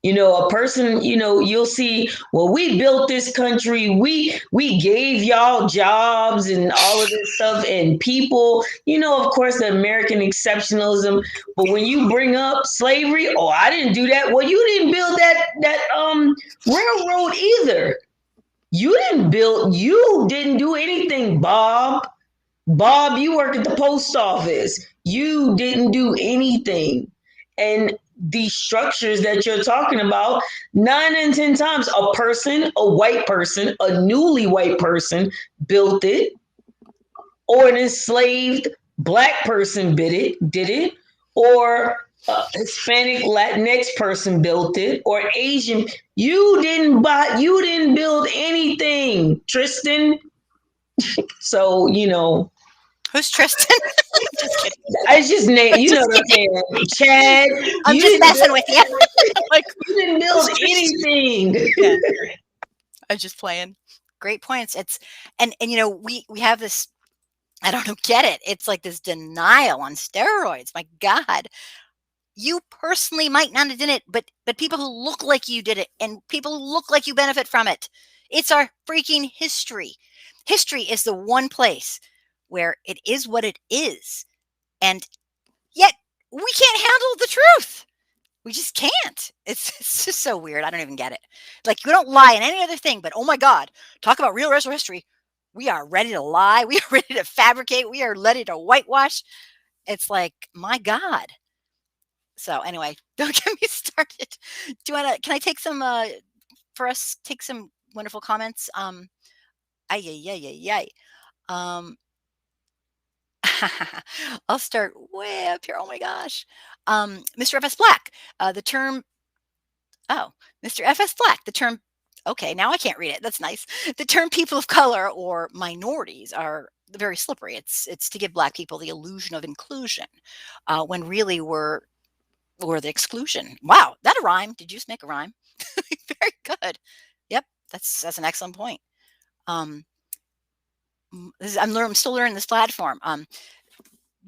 A person, you'll see, well, we built this country, we gave y'all jobs and all of this stuff, and people, of course, the American exceptionalism. But when you bring up slavery, oh, I didn't do that. Well, you didn't build that railroad either. You didn't do anything, Bob. Bob, you work at the post office. You didn't do anything. And these structures that you're talking about, 9 and 10 times, a white person, a newly white person built it, or an enslaved Black person did it, or a Hispanic Latinx person built it, or Asian. You didn't build anything, Tristan. So, Who's Tristan? Just kidding. I just named, you know what I'm saying, Chad. I'm just messing with you. Like, you didn't build anything. Yeah. I'm just playing. Great points. And we have this, I don't get it. It's like this denial on steroids. My God. You personally might not have done it, but people who look like you did it, and people who look like you benefit from it. It's our freaking history. History is the one place where it is what it is. And yet we can't handle the truth. We just can't. It's just so weird. I don't even get it. Like, we don't lie in any other thing, but oh my God, talk about real racial history. We are ready to lie. We are ready to fabricate. We are ready to whitewash. It's like, my God. So anyway, don't get me started. Can I take some, take some wonderful comments? I'll start way up here. Oh my gosh. Mr. F.S. Black, the term, Mr. F.S. Black, the term, okay, now I can't read it. That's nice. The term people of color or minorities are very slippery. It's to give Black people the illusion of inclusion, when really we're the exclusion. Wow, that a rhyme? Did you just make a rhyme? Very good. Yep, that's an excellent point. I'm still learning this platform.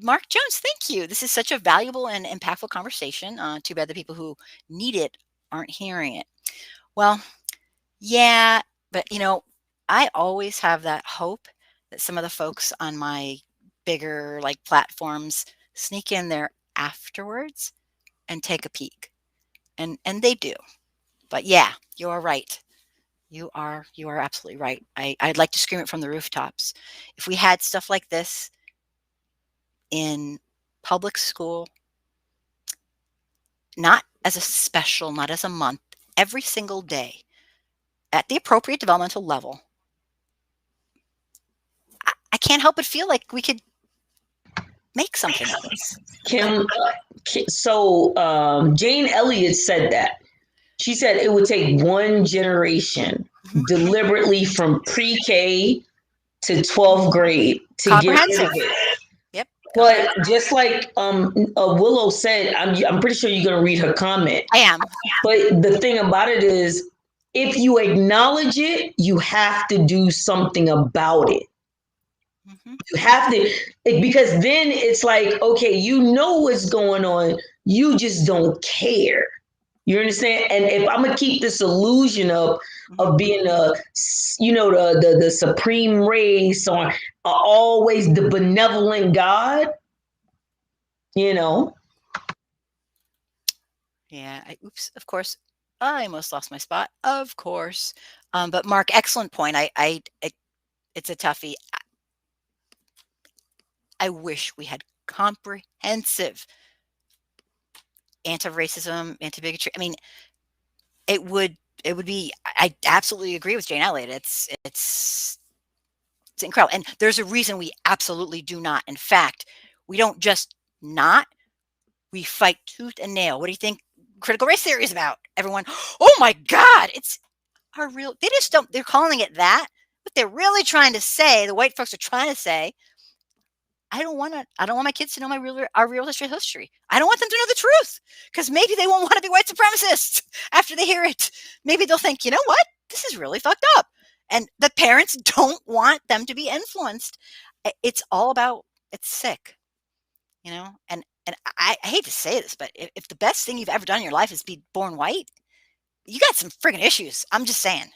Mark Jones, thank you. This is such a valuable and impactful conversation. Too bad the people who need it aren't hearing it. Well, yeah, but I always have that hope that some of the folks on my bigger platforms sneak in there afterwards and take a peek, and they do. But yeah, you are right. You are absolutely right. I'd like to scream it from the rooftops. If we had stuff like this in public school, not as a special, not as a month, every single day, at the appropriate developmental level, I can't help but feel like we could make something of this. Jane Elliott said that. She said it would take one generation deliberately from pre-K to 12th grade to get rid of it. Yep. But just like Willow said, I'm pretty sure you're going to read her comment. I am. But the thing about it is, if you acknowledge it, you have to do something about it. You have to, because then it's like, okay, you know what's going on. You just don't care. You understand? And if I'm gonna keep this illusion up Mhm. of being the supreme race, or always the benevolent God, you know. Yeah. Oops. Of course, I almost lost my spot. Of course. But Mark, excellent point. It's a toughie. I wish we had comprehensive anti-racism, anti-bigotry. I mean, it would it would be. I absolutely agree with Jane Elliott. It's incredible, and there's a reason we absolutely do not. In fact, we don't just not. We fight tooth and nail. What do you think critical race theory is about? Everyone, oh my God, it's our real. They just don't. They're calling it that, but they're really trying to say. The white folks are trying to say, I don't want to. I don't want my kids to know our real history. I don't want them to know the truth because maybe they won't want to be white supremacists after they hear it. Maybe they'll think, you know what, this is really fucked up, and the parents don't want them to be influenced. It's all about. It's sick, And I hate to say this, but if the best thing you've ever done in your life is be born white, you got some friggin' issues. I'm just saying.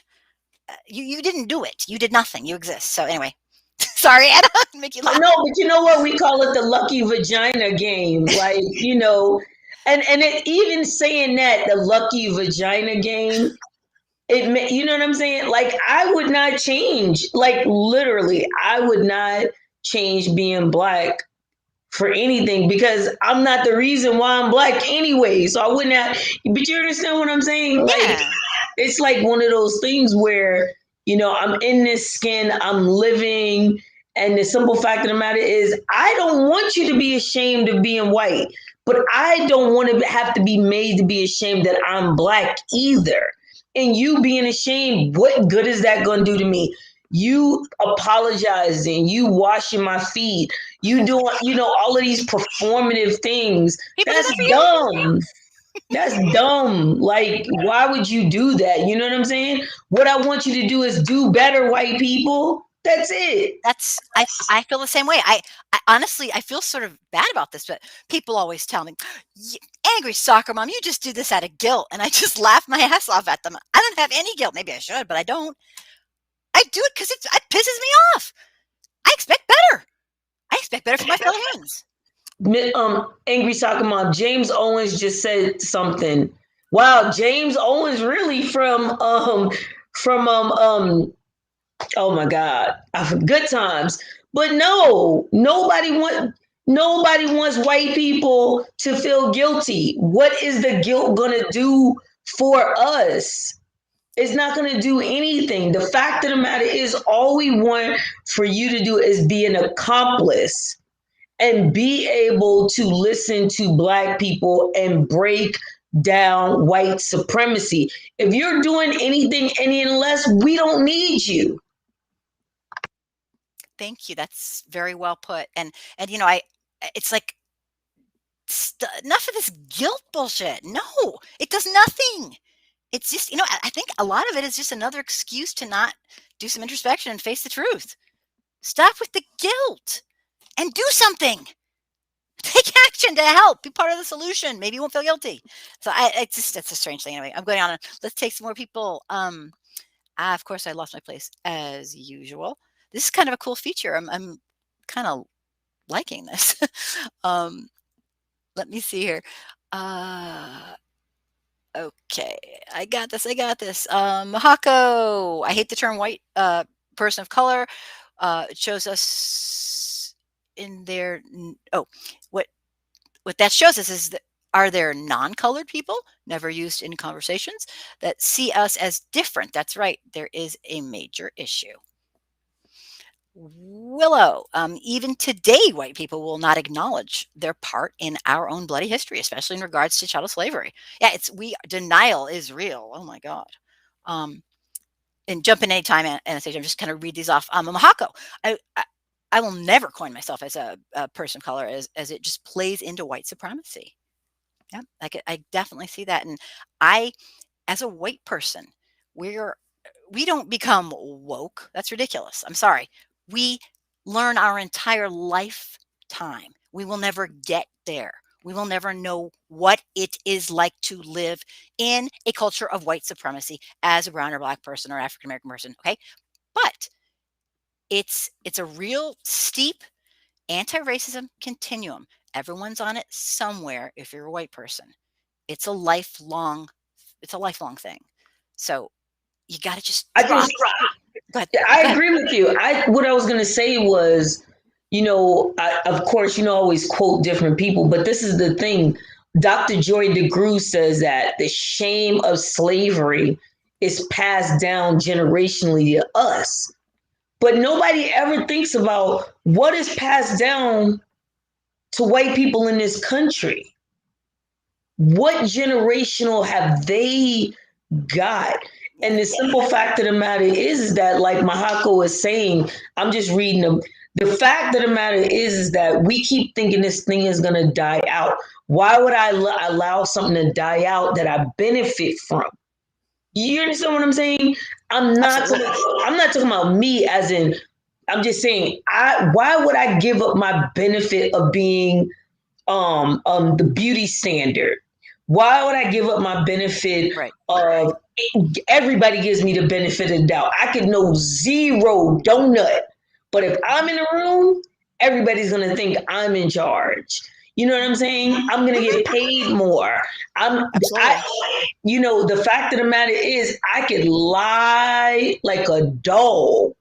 You didn't do it. You did nothing. You exist. So anyway, sorry, Anna, make you laugh. No, but you know what? We call it the lucky vagina game. Like, and it even saying that the lucky vagina game, you know what I'm saying? Like, I would not change. Like, literally, I would not change being Black for anything because I'm not the reason why I'm Black anyway. So I wouldn't have, but you understand what I'm saying? Like, Yeah, it's like one of those things where, I'm in this skin, I'm living. And the simple fact of the matter is, I don't want you to be ashamed of being white, but I don't want to have to be made to be ashamed that I'm Black either. And you being ashamed, what good is that going to do to me? You apologizing, you washing my feet, you doing, all of these performative things. people do That's that for you. dumb. That's dumb. Like, why would you do that? You know what I'm saying? What I want you to do is do better, white people. That's it. I feel the same way. I honestly I feel sort of bad about this, but people always tell me, "Angry soccer mom, you just do this out of guilt," and I just laugh my ass off at them. I don't have any guilt. Maybe I should, but I don't. I do it because it pisses me off. I expect better. I expect better from my fellow humans. Angry soccer mom. James Owens just said something. Wow, James Owens really from oh my God, Good Times. But no, nobody wants white people to feel guilty. What is the guilt gonna do for us? It's not going to do anything. The fact of the matter is, all we want for you to do is be an accomplice and be able to listen to Black people and break down white supremacy. If you're doing anything any less, we don't need you. Thank you. That's very well put. And I it's like enough of this guilt bullshit. No, it does nothing. It's just, I think a lot of it is just another excuse to not do some introspection and face the truth. Stop with the guilt and do something. Take action to help. Be part of the solution. Maybe you won't feel guilty. So it's a strange thing. Anyway, I'm going on. Let's take some more people. Of course, I lost my place as usual. This is kind of a cool feature. I'm kind of liking this. um, let me see here. Uh, okay, I got this. I got this. Mahako. I hate the term white person of color. It shows us in their. Oh, what that shows us is that are there non-colored people never used in conversations that see us as different? That's right. There is a major issue. Willow, even today, white people will not acknowledge their part in our own bloody history, especially in regards to chattel slavery. Yeah, denial is real. Oh my God. Um, and jump in anytime, Anastasia. I'm just kind of read these off. Mahako, I will never coin myself as a person of color as it just plays into white supremacy. Yeah, I definitely see that. And I, as a white person, we don't become woke. That's ridiculous. I'm sorry. We learn our entire lifetime. We will never get there. We will never know what it is like to live in a culture of white supremacy as a brown or black person or African American person. Okay. But it's a real steep anti-racism continuum. Everyone's on it somewhere if you're a white person. It's a lifelong thing. So you got to just I drop. just, Go ahead. I Go ahead. agree with you. What I was going to say was, of course, always quote different people, but this is the thing. Dr. Joy DeGruy says that the shame of slavery is passed down generationally to us. But nobody ever thinks about what is passed down to white people in this country. What generational have they got? And the simple fact of the matter is that, like Mahako is saying, I'm just reading them. The fact of the matter is that we keep thinking this thing is going to die out. Why would I allow something to die out that I benefit from? You understand what I'm saying? I'm not talking about me as in, I'm just saying, why would I give up my benefit of being the beauty standard? Why would I give up my benefit of everybody gives me the benefit of the doubt? I could know zero donut, but if I'm in a room, everybody's gonna think I'm in charge. You know what I'm saying? I'm gonna get paid more. The fact of the matter is, I could lie like a dog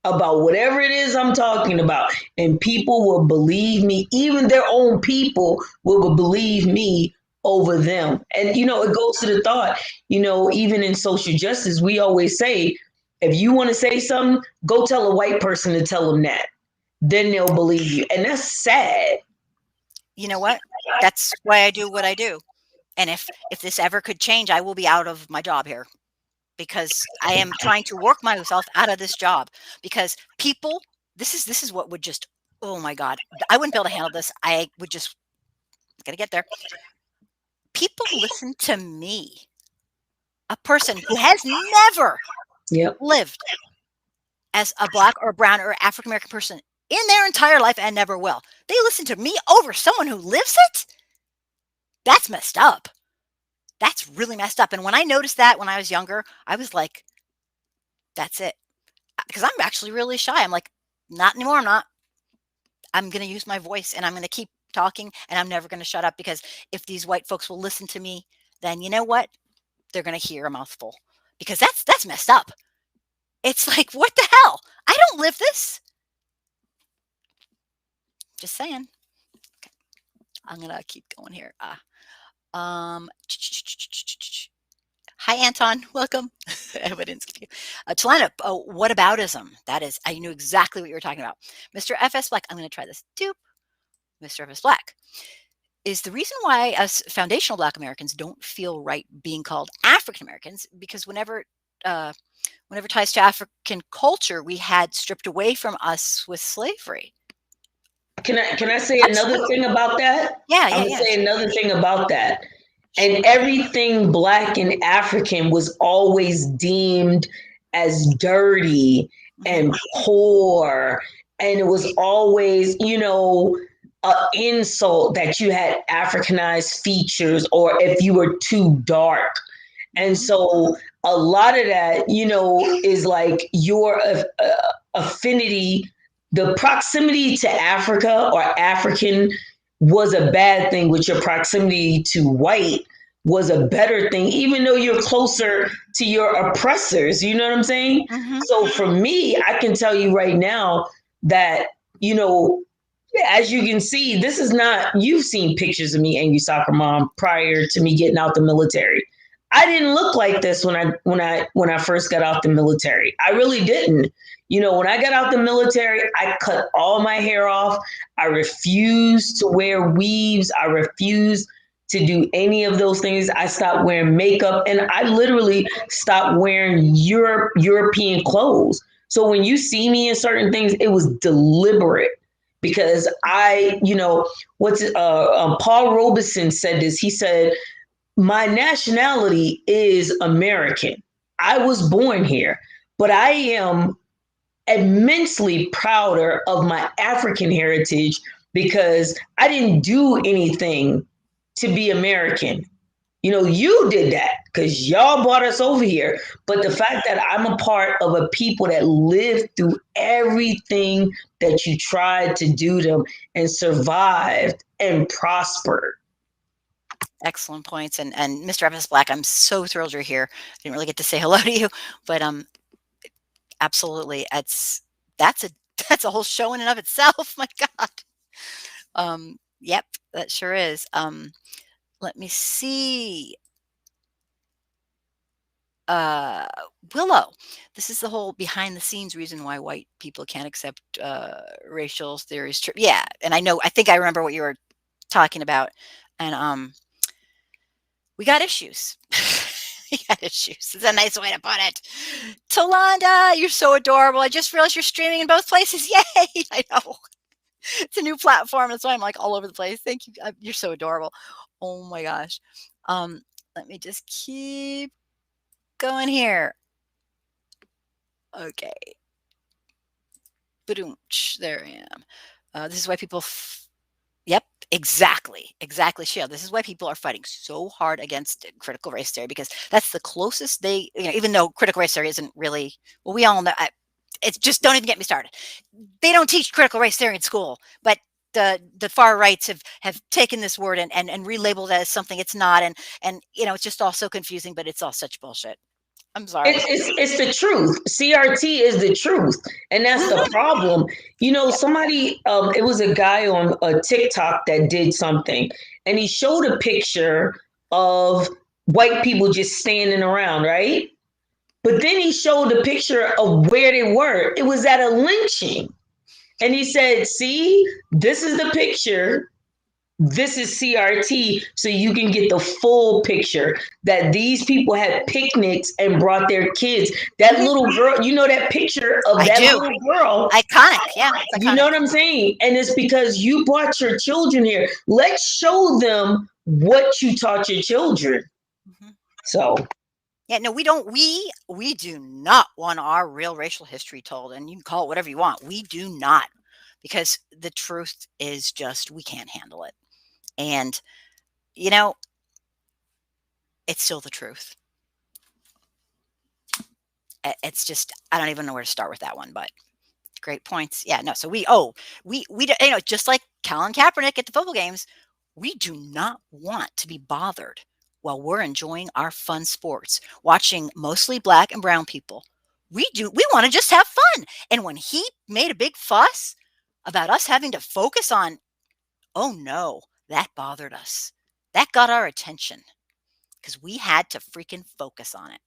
about whatever it is I'm talking about, and people will believe me. Even their own people will believe me over them. And it goes to the thought, even in social justice, we always say, if you want to say something, go tell a white person to tell them that. Then they'll believe you. And that's sad. You know what? That's why I do what I do. And if this ever could change, I will be out of my job here, because I am trying to work myself out of this job, because people, this is what would just, oh my God, I wouldn't be able to handle this. I would just, gotta get there. People listen to me, a person who has never lived as a black or brown or African American person in their entire life and never will. They listen to me over someone who lives it. That's messed up. That's really messed up. And when I noticed that when I was younger, I was like, that's it. Because I'm actually really shy. I'm like, not anymore. I'm going to use my voice, and I'm going to keep talking, and I'm never going to shut up, because if these white folks will listen to me, then you know what? They're going to hear a mouthful, because that's messed up. It's like, what the hell? I don't live this. Just saying. Okay. I'm going to keep going here. Hi, Anton. Welcome. Evidence. Talana, whataboutism. That is, I knew exactly what you were talking about. Mr. F.S. Black, I'm going to try this too. Mr. F.S. Black is the reason why us foundational Black Americans don't feel right being called African Americans, because whenever ties to African culture, we had stripped away from us with slavery. Can I say another thing about that? Yeah. I'm going to say another thing about that. And everything Black and African was always deemed as dirty and poor. And it was always, an insult that you had Africanized features, or if you were too dark. And so a lot of that, is like your affinity. The proximity to Africa or African was a bad thing, with your proximity to white was a better thing, even though you're closer to your oppressors. You know what I'm saying? So for me, I can tell you right now that, as you can see, this is not, you've seen pictures of me, Angry Soccer Mom, prior to me getting out the military. I didn't look like this when I first got out the military. I really didn't. When I got out the military, I cut all my hair off. I refused to wear weaves. I refused to do any of those things. I stopped wearing makeup, and I literally stopped wearing European clothes. So when you see me in certain things, it was deliberate, because Paul Robeson said this. He said, my nationality is American. I was born here, but I am immensely prouder of my African heritage because I didn't do anything to be American. You did that because y'all brought us over here. But the fact that I'm a part of a people that lived through everything that you tried to do them and survived and prospered. Excellent points. And Mr. Evans Black, I'm so thrilled you're here. I didn't really get to say hello to you, but absolutely, that's a that's a whole show in and of itself. My God. Yep, that sure is. Let me see. Uh, Willow, this is the whole behind the scenes reason why white people can't accept racial theories. Yeah, and I think I remember what you were talking about, and we got issues. We got issues. It's a nice way to put it. Tolanda, you're so adorable. I just realized you're streaming in both places. Yay! I know. It's a new platform. That's why I'm like all over the place. Thank you. You're so adorable. Oh my gosh. Let me just keep going here. Okay. Ba-doom-tsh, there I am. This is why people. Yep, exactly. Exactly, Sheila. This is why people are fighting so hard against critical race theory, because that's the closest they, even though critical race theory isn't really, well, we all know, it's just, don't even get me started. They don't teach critical race theory in school, but the far rights have taken this word and relabeled it as something it's not, and it's just all so confusing, but it's all such bullshit. I'm sorry. It's the truth. CRT is the truth, and that's the problem. Somebody, it was a guy on a TikTok that did something, and he showed a picture of white people just standing around, right? But then he showed a picture of where they were. It was at a lynching, and he said, "See, this is the picture. This is CRT, so you can get the full picture that these people had picnics and brought their kids. That little girl, that picture of that little girl. Iconic, yeah. It's You iconic. know what I'm saying? And it's because you brought your children here. Let's show them what you taught your children. Mm-hmm. So yeah, no, we don't. We do not want our real racial history told, and you can call it whatever you want. We do not, because the truth is just we can't handle it, and it's still the truth. It's just, I don't even know where to start with that one, but great points. Yeah, no. So we just like Colin Kaepernick at the football games, we do not want to be bothered while we're enjoying our fun sports, watching mostly black and brown people. We want to just have fun. And when he made a big fuss about us having to focus on, oh no, that bothered us. That got our attention because we had to freaking focus on it.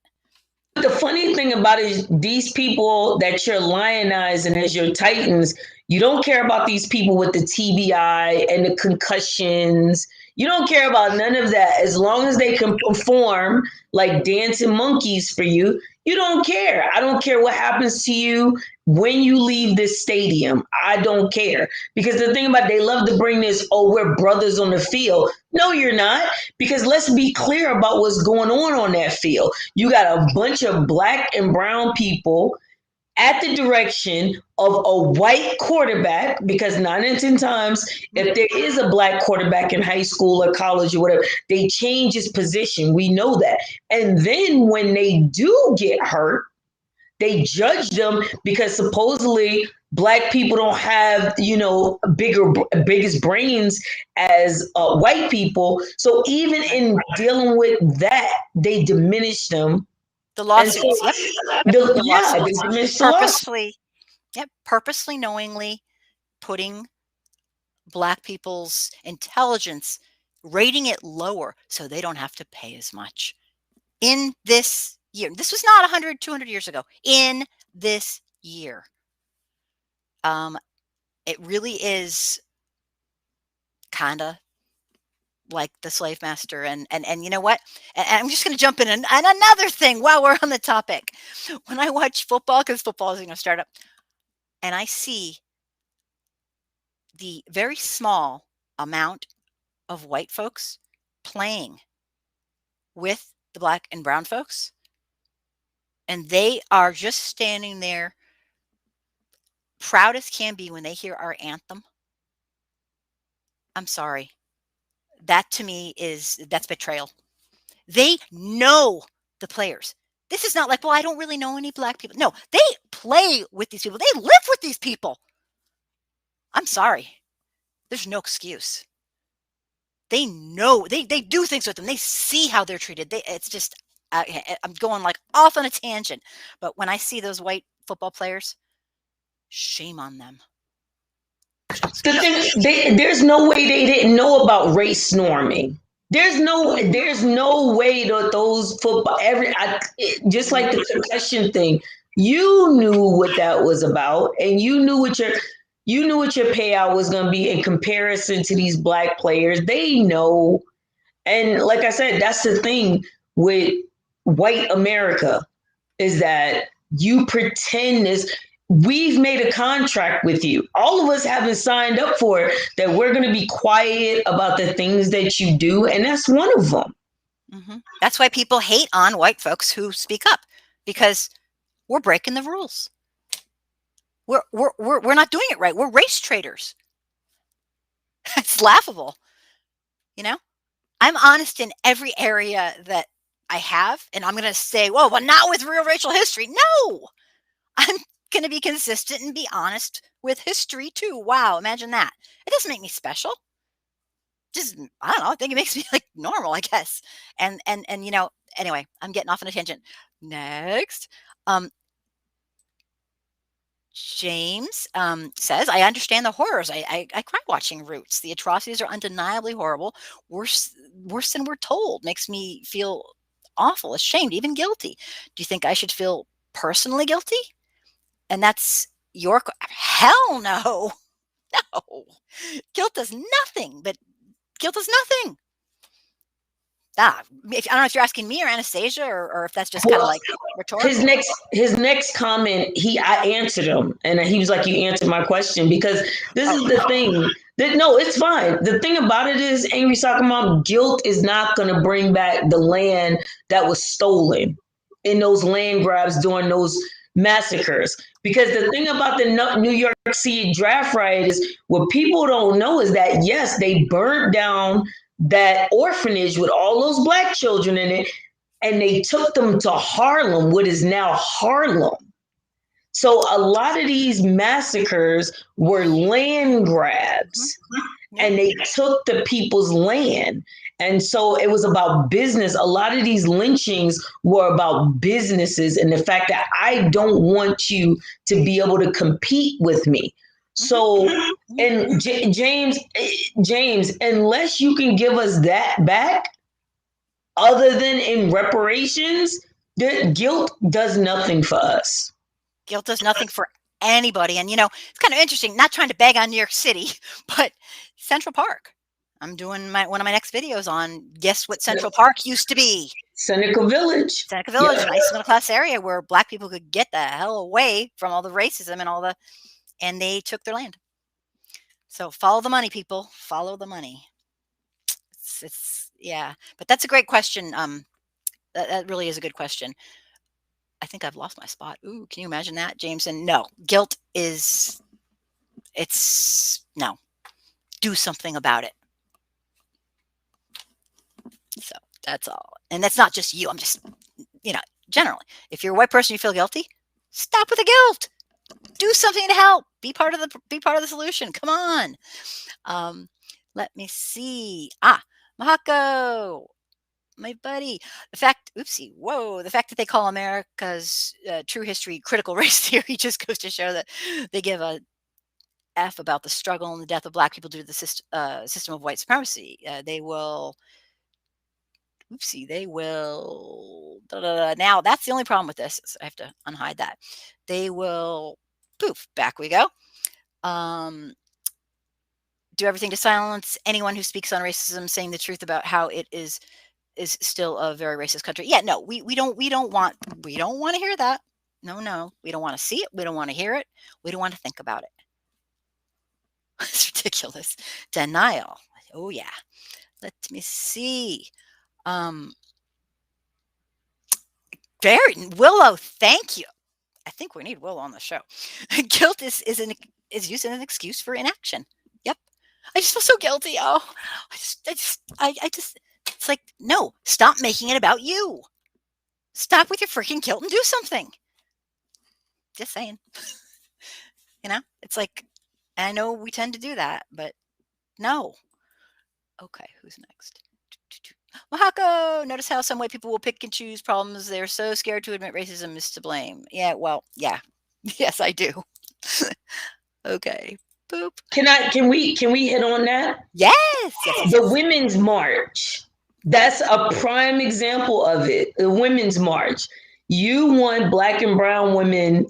the funny thing about it is these people that you're lionizing as your titans, you don't care about these people with the TBI and the concussions. You don't care about none of that. As long as they can perform like dancing monkeys for you, you don't care. I don't care what happens to you when you leave this stadium. I don't care. Because the thing about it, they love to bring this, oh, we're brothers on the field. No, you're not. Because let's be clear about what's going on that field. You got a bunch of black and brown people at the direction of a white quarterback, because 9 in 10 times, if there is a black quarterback in high school or college or whatever, they change his position. We know that. And then when they do get hurt, they judge them because supposedly black people don't have, biggest brains as white people. So even in dealing with that, they diminish them. The lawsuits, The lawsuits. Purposefully, purposely, knowingly putting black people's intelligence, rating it lower so they don't have to pay as much. In this year, this was not 100, 200 years ago. In this year, it really is kind of like the slave master, and you know what? And I'm just going to jump in and another thing while we're on the topic. When I watch football, because football is going to start up, and I see the very small amount of white folks playing with the black and brown folks, and they are just standing there proud as can be when they hear our anthem. I'm sorry. That to me that's betrayal. They know the players. This is not like, well, I don't really know any black people. No, they play with these people. They live with these people. I'm sorry. There's no excuse. They know they do things with them. They see how they're treated. It's just I'm going like off on a tangent, but when I see those white football players, shame on them. The thing, there's no way they didn't know about race norming. There's no way that those football just like the concussion thing. You knew what that was about, and you knew what your payout was going to be in comparison to these black players. They know, and like I said, that's the thing with white America is that you pretend this. We've made a contract with you. All of us haven't signed up for it, that we're going to be quiet about the things that you do. And that's one of them. Mm-hmm. That's why people hate on white folks who speak up, because we're breaking the rules. We're not doing it right. We're race traders. It's laughable. You know, I'm honest in every area that I have. And I'm going to say, whoa, but not with real racial history. No, I'm going to be consistent and be honest with history too. Wow, imagine that. It doesn't make me special. Just, I don't know, I think it makes me like normal, I guess. And you know, anyway, I'm getting off on a tangent. Next. James says, I understand the horrors. I cry watching Roots. The atrocities are undeniably horrible. Worse than we're told. Makes me feel awful, ashamed, even guilty. Do you think I should feel personally guilty? And that's York. Hell no. No. Guilt does nothing, but guilt is nothing. I don't know if you're asking me or Anastasia, or if that's just kind of like rhetorical. His next comment, I answered him, and he was like, "You answered my question," because this is the thing. No, it's fine. The thing about it is, Angry Soccer Mom, guilt is not going to bring back the land that was stolen in those land grabs during those massacres. Because the thing about the New York City draft riot is, what people don't know is that, yes, they burnt down that orphanage with all those black children in it, and they took them to Harlem, what is now Harlem. So a lot of these massacres were land grabs, and they took the people's land. And so it was about business. A lot of these lynchings were about businesses and the fact that I don't want you to be able to compete with me. So, and James, unless you can give us that back, other than in reparations, guilt does nothing for us. Guilt does nothing for anybody. And, you know, it's kind of interesting, not trying to bag on New York City, but Central Park. I'm doing one of my next videos on, guess what Central Park used to be? Seneca Village. Seneca Village, a nice middle class area where black people could get the hell away from all the racism and and they took their land. So follow the money, people. Follow the money. Yeah, but that's a great question. That really is a good question. I think I've lost my spot. Ooh, can you imagine that, Jameson? No, guilt is, no. Do something about it. So that's all. And that's not just you. I'm just, you know, generally, if you're a white person, you feel guilty, stop with the guilt. Do something to help. Be part of the solution. Come on. Let me see. Mahako, my buddy. The fact that they call America's true history critical race theory just goes to show that they give a F about the struggle and the death of black people due to the system of white supremacy. They will. Now that's the only problem with this. I have to unhide that. They will. Poof. Back we go. Do everything to silence anyone who speaks on racism, saying the truth about how it is still a very racist country. Yeah, no, we don't want to hear that. No, we don't want to see it. We don't want to hear it. We don't want to think about it. It's ridiculous. Denial. Oh yeah. Let me see. Willow, thank you. I think we need Willow on the show. Guilt is used as an excuse for inaction. Yep. I just feel so guilty. Oh, I just, it's like, no, stop making it about you. Stop with your freaking guilt and do something. Just saying. It's like, I know we tend to do that, but no. Okay, who's next? Mahako, notice how some white people will pick and choose problems. They're so scared to admit racism is to blame. Yeah, well, yeah. Yes, I do. Okay. Boop. Can we hit on that? Yes. The Women's March. That's a prime example of it. The Women's March. You want black and brown women,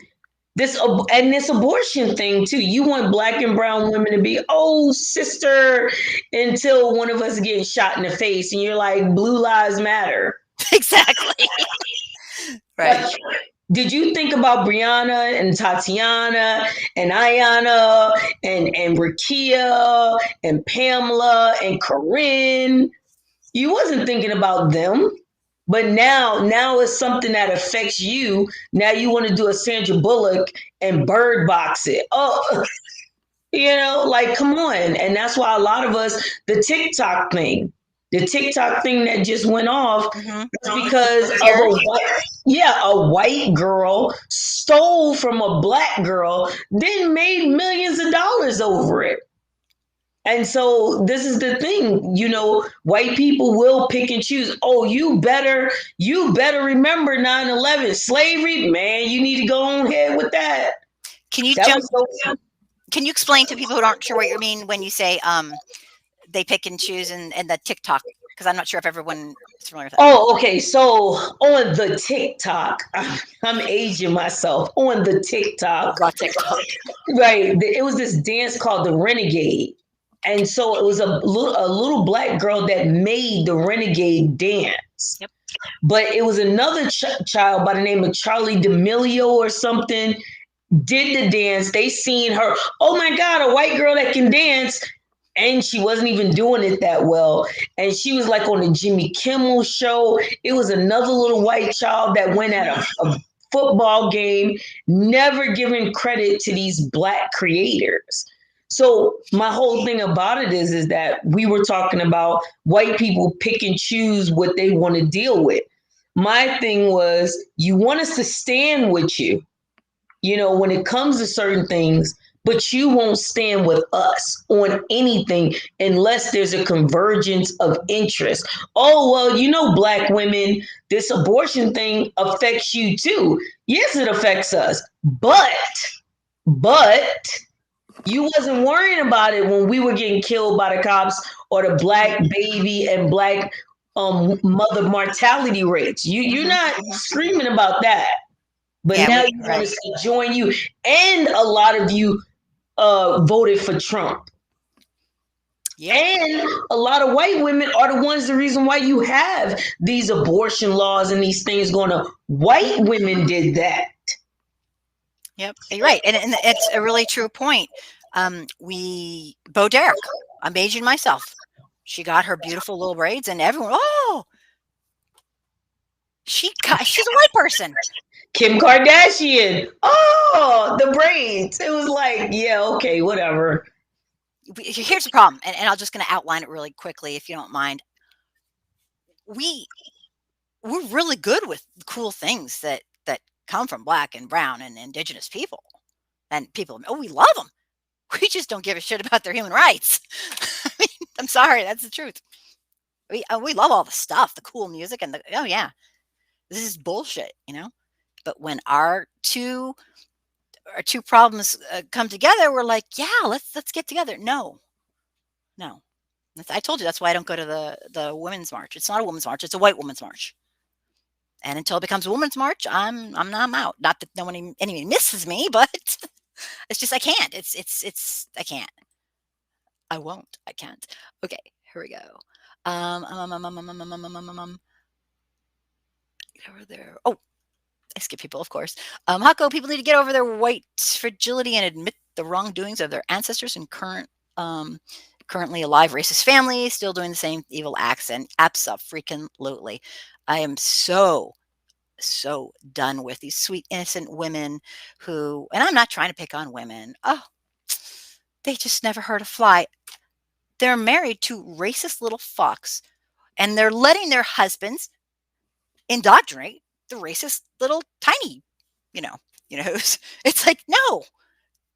this abortion thing too. You want black and brown women to be, oh sister, until one of us getting shot in the face, and you're like, blue lives matter. Exactly. Right. Like, did you think about Brianna and Tatiana and Ayana and Rakia and Pamela and Corinne? You wasn't thinking about them. But now it's something that affects you. Now you want to do a Sandra Bullock and bird box it. Oh, like, come on. And that's why a lot of us, the TikTok thing that just went off, because of a white girl stole from a black girl, then made millions of dollars over it. And so this is the thing, white people will pick and choose. Oh, you better remember 9/11 slavery, man. You need to go on ahead with that. Can you explain to people who aren't sure what you mean when you say they pick and choose and the TikTok? Because I'm not sure if everyone is familiar with that. Oh, okay. So on the TikTok, I'm aging myself. On the TikTok, right? It was this dance called the Renegade. And so it was a little black girl that made the Renegade dance. Yep. But it was another child by the name of Charlie D'Amelio or something did the dance. They seen her, oh my God, a white girl that can dance. And she wasn't even doing it that well. And she was like on the Jimmy Kimmel show. It was another little white child that went at a football game, never giving credit to these black creators. So my whole thing about it is that we were talking about white people pick and choose what they want to deal with. My thing was, you want us to stand with you, when it comes to certain things, but you won't stand with us on anything unless there's a convergence of interest. Oh, well, black women, this abortion thing affects you too. Yes, it affects us, but you wasn't worrying about it when we were getting killed by the cops or the black baby and black mother mortality rates. You're not screaming about that. But now you want us to join you. And a lot of you voted for Trump. Yeah. And a lot of white women are the ones, the reason why you have these abortion laws and these things going on. White women did that. Yep, you're right. And it's a really true point. Bo Derek, I'm aging myself. She got her beautiful little braids and everyone, oh, she's a white person. Kim Kardashian, oh, the braids. It was like, yeah, okay, whatever. Here's the problem, and I'm just going to outline it really quickly, if you don't mind. We're really good with cool things that come from black and brown and indigenous people, and people. Oh, we love them. We just don't give a shit about their human rights. I mean, I'm sorry, that's the truth. We love all the stuff, the cool music, and oh yeah, this is bullshit, But when our two problems come together, we're like, yeah, let's get together. No. I told you that's why I don't go to the women's march. It's not a women's march; it's a white women's march. And until it becomes a women's march, I'm out. Not that no one anybody misses me, but it's just I can't. I can't. I won't. I can't. Okay, here we go. Over there. Oh, I skip people, of course. Hako, people need to get over their white fragility and admit the wrongdoings of their ancestors and currently alive racist families still doing the same evil acts. And abso-freaking-lutely. I am so done with these sweet, innocent women who, and I'm not trying to pick on women. Oh, they just never hurt a fly. they're married to racist little fucks, and they're letting their husbands indoctrinate the racist little tiny, you know, it's like, no,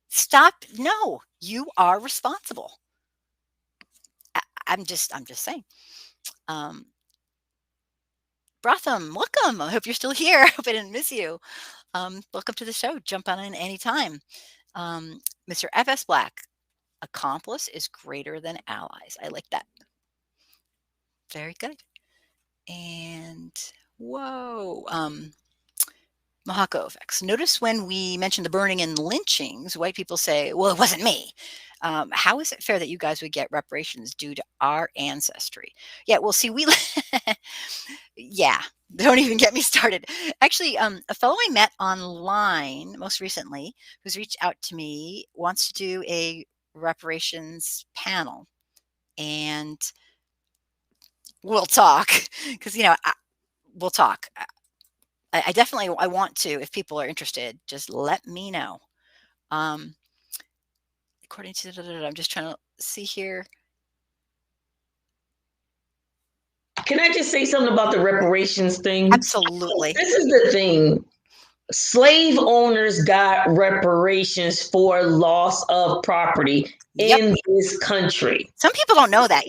stop. No, you are responsible. I'm just saying. Um, Brotham, welcome. I hope you're still here. I hope I didn't miss you. Welcome to the show. Jump on in anytime. Mr. FS Black, accomplice is greater than allies. I like that. Very good. And whoa, Mahako effects. Notice when we mention the burning and lynchings, white people say, well, it wasn't me. How is it fair that you guys would get reparations due to our ancestry? Yeah, well, see, yeah, don't even get me started. Actually, a fellow I met online most recently who's reached out to me wants to do a reparations panel. And we'll talk because, we'll talk. I definitely I want to. If people are interested, just let me know. According to I'm just trying to see here. Can I just say something about the reparations thing? Absolutely. This is the thing. Slave owners got reparations for loss of property in this country. Some people don't know that,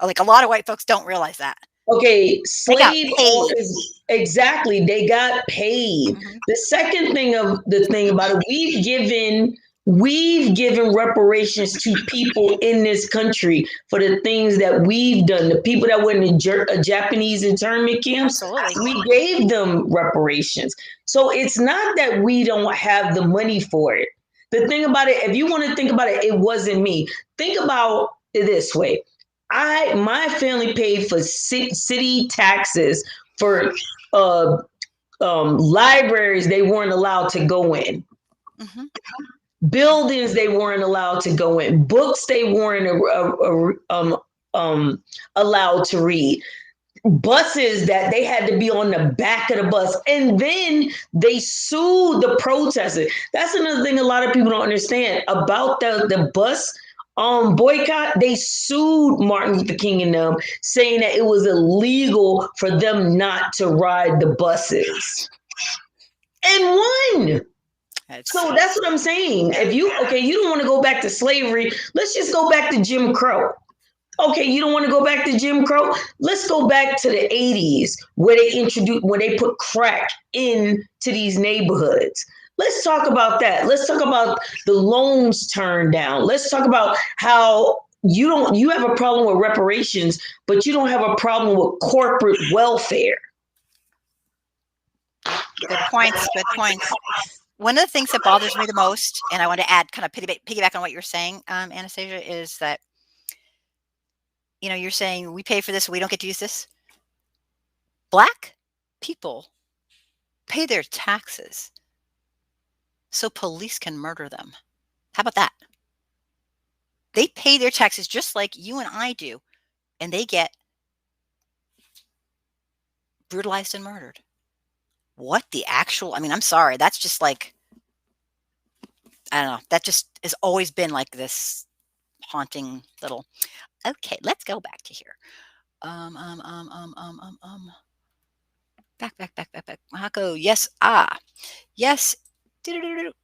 like a lot of white folks don't realize that. Okay, slave owners, exactly, they got paid. Mm-hmm. The second thing about it, we've given reparations to people in this country for the things that we've done. The people that were in the Japanese internment camps, absolutely, we gave them reparations. So it's not that we don't have the money for it. The thing about it, if you want to think about it, it wasn't me. Think about it this way. My family paid for city taxes for libraries they weren't allowed to go in. Mm-hmm. Buildings they weren't allowed to go in. Books they weren't allowed to read. Buses that they had to be on the back of the bus. And then they sued the protesters. That's another thing a lot of people don't understand about the bus boycott. They sued Martin Luther King and them, saying that it was illegal for them not to ride the buses, and won. So that's what I'm saying. If you don't want to go back to slavery, let's just go back to Jim Crow. Okay, you don't want to go back to Jim Crow? Let's go back to the 80s where they put crack into these neighborhoods. Let's talk about that. Let's talk about the loans turned down. Let's talk about how you have a problem with reparations, but you don't have a problem with corporate welfare. Good points. Good points. One of the things that bothers me the most, and I want to add, kind of piggyback on what you're saying, Anastasia, is that, you're saying we pay for this, we don't get to use this. Black people pay their taxes so police can murder them. How about that? They pay their taxes just like you and I do, and they get brutalized and murdered. What the actual, I'm sorry, that's just like, I don't know, that just has always been like this haunting little, okay, let's go back to here. Back. Mahako, yes, yes.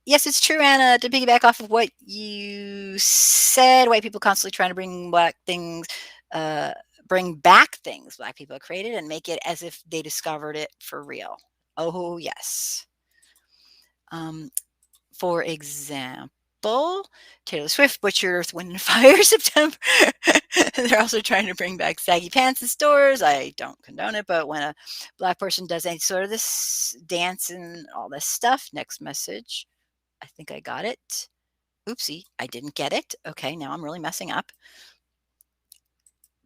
Yes, it's true, Anna. To piggyback off of what you said, white people constantly trying to bring back things Black people have created and make it as if they discovered it for real. Oh, yes. For example, Taylor Swift butchered Earth, Wind, and Fire September. They're also trying to bring back saggy pants in stores. I don't condone it, but when a Black person does any sort of this dance and all this stuff, next message. I think I got it. Oopsie, I didn't get it. Okay, now I'm really messing up.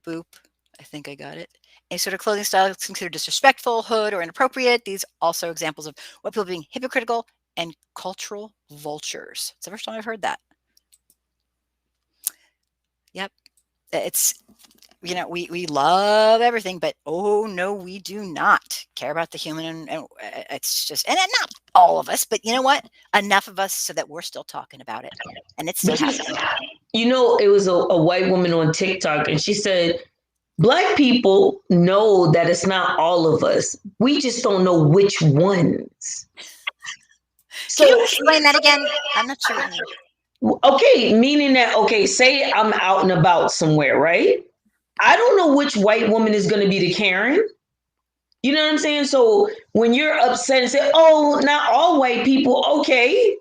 Boop. I think I got it. Any sort of clothing style is considered disrespectful, hood, or inappropriate. These also examples of what people being hypocritical and cultural vultures. It's the first time I've heard that. Yep. It's, we love everything, but oh no, we do not care about the human. And it's just, and not all of us, but you know what? Enough of us so that we're still talking about it. And it's still happening. it was a white woman on TikTok, and she said, Black people know that it's not all of us. We just don't know which ones. Can you So, explain that again? I'm not sure what you mean. okay, meaning that, okay, say I'm out and about somewhere, right? I don't know which white woman is going to be the Karen. You know what I'm saying? So when you're upset and say, oh, not all white people, okay.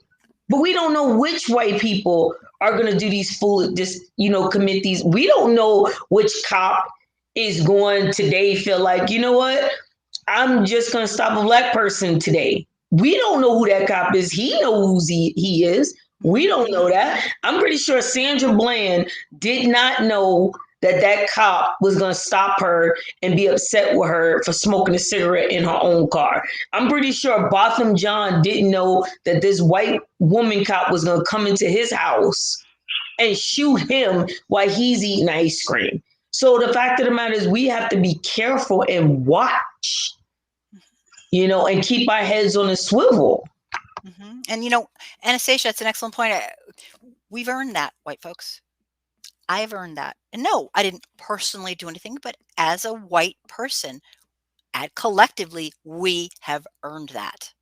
But we don't know which white people are going to do these commit these. We don't know which cop is going today feel like, you know what? I'm just going to stop a Black person today. We don't know who that cop is. He knows who he is. We don't know that. I'm pretty sure Sandra Bland did not know that cop was going to stop her and be upset with her for smoking a cigarette in her own car. I'm pretty sure Botham John didn't know that this white woman cop was going to come into his house and shoot him while he's eating ice cream. So the fact of the matter is we have to be careful and watch, and keep our heads on a swivel. Mm-hmm. And Anastasia, that's an excellent point. We've earned that, white folks. I've earned that. And no, I didn't personally do anything, but as a white person, collectively, we have earned that.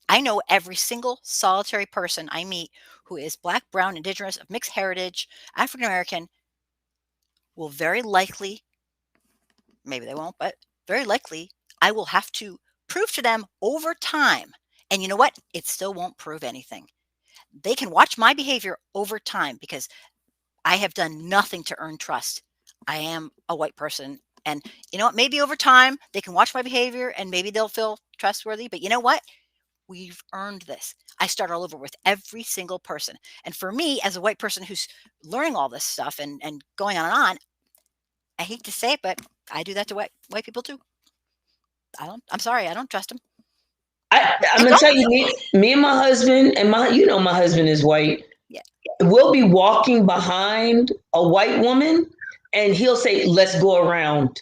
I know every single solitary person I meet who is Black, brown, indigenous, of mixed heritage, African American, will very likely, maybe they won't, but very likely, I will have to prove to them over time. And you know what? It still won't prove anything. They can watch my behavior over time because I have done nothing to earn trust. I am a white person. And you know what? Maybe over time they can watch my behavior and maybe they'll feel trustworthy. But you know what? We've earned this. I start all over with every single person. And for me, as a white person who's learning all this stuff and going on and on, I hate to say it, but I do that to white people too. I'm sorry, I don't trust them. I'm gonna tell you, me and my husband, and my husband is white. Yeah. We'll be walking behind a white woman, and he'll say, "Let's go around.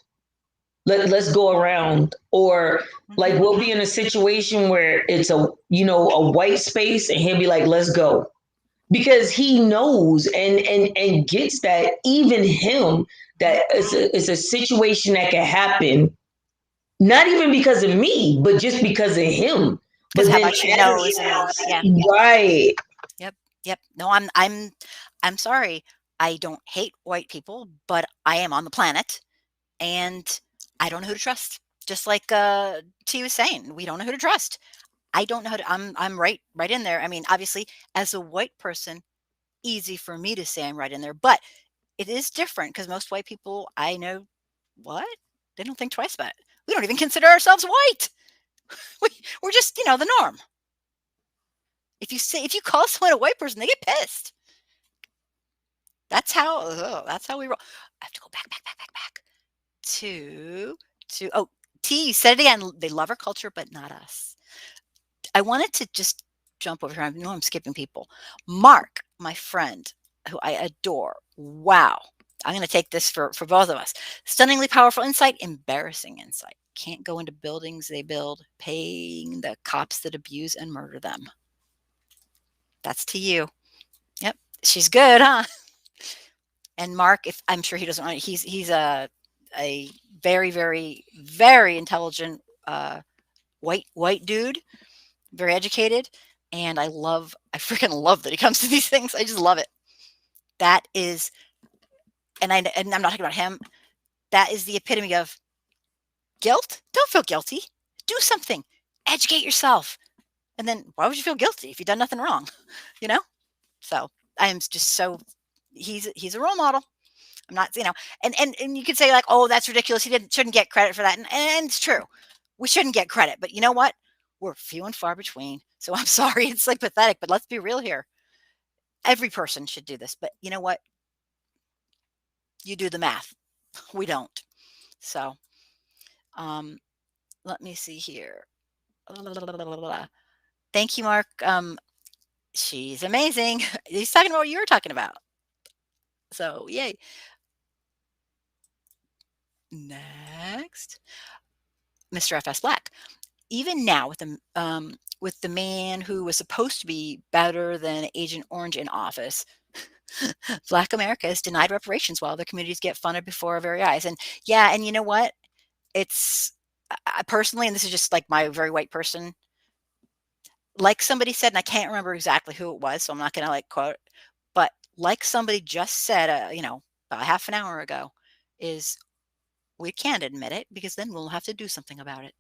Let's go around." Or like we'll be in a situation where it's a white space, and he'll be like, "Let's go," because he knows and gets that even him that it's a situation that can happen. Not even because of me, but just because of him. Because But how then about your nose and yeah. right. Yep. No, I'm sorry. I don't hate white people, but I am on the planet and I don't know who to trust. Just like T was saying, we don't know who to trust. I don't know how to I'm right in there. I mean, obviously, as a white person, easy for me to say I'm right in there, but it is different because most white people I know, what? They don't think twice about it. We don't even consider ourselves white. We're just, the norm. If you call someone a white person, they get pissed. That's how we roll. I have to go back to oh, T, you said it again. They love our culture, but not us. I wanted to just jump over here. I know I'm skipping people. Mark, my friend, who I adore. Wow. I'm going to take this for both of us. Stunningly powerful insight, embarrassing insight. Can't go into buildings they build, paying the cops that abuse and murder them. That's to you. Yep. She's good, huh? And Mark, if I'm sure he doesn't want, he's a very, very, very intelligent white dude, very educated, and I freaking love that he comes to these things. I just love it. That is, and I'm not talking about him. That is the epitome of guilt. Don't feel guilty. Do something. Educate yourself. And then why would you feel guilty if you've done nothing wrong? So I am just so he's a role model. I'm not, and you could say like, oh, that's ridiculous. He shouldn't get credit for that. And it's true. We shouldn't get credit. But you know what? We're few and far between. So I'm sorry. It's like pathetic, but let's be real here. Every person should do this. But you know what? You do the math. We don't. So let me see here. Thank you, Mark. She's amazing. He's talking about what you were talking about. So yay. Next, Mr. F.S. Black. Even now, with the man who was supposed to be better than Agent Orange in office, Black America is denied reparations while other communities get funded before our very eyes. And yeah, and you know what? It's I personally, and this is just like my very white person, like somebody said, and I can't remember exactly who it was, so I'm not going to like quote, but like somebody just said, about half an hour ago, is we can't admit it because then we'll have to do something about it.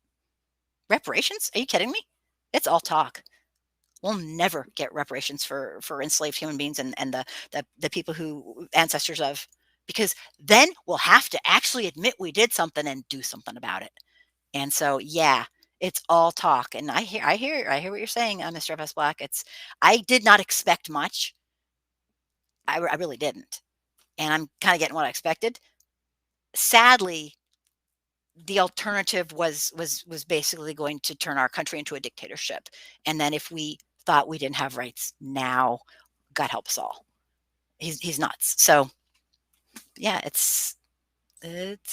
Reparations? Are you kidding me? It's all talk. We'll never get reparations for enslaved human beings and the people who ancestors of, because then we'll have to actually admit we did something and do something about it. And so, yeah, it's all talk. And I hear what you're saying, Mr. FS Black. I did not expect much. I really didn't, and I'm kind of getting what I expected. Sadly, the alternative was basically going to turn our country into a dictatorship. And then if we thought we didn't have rights now, God help us all. He's nuts. So yeah, it's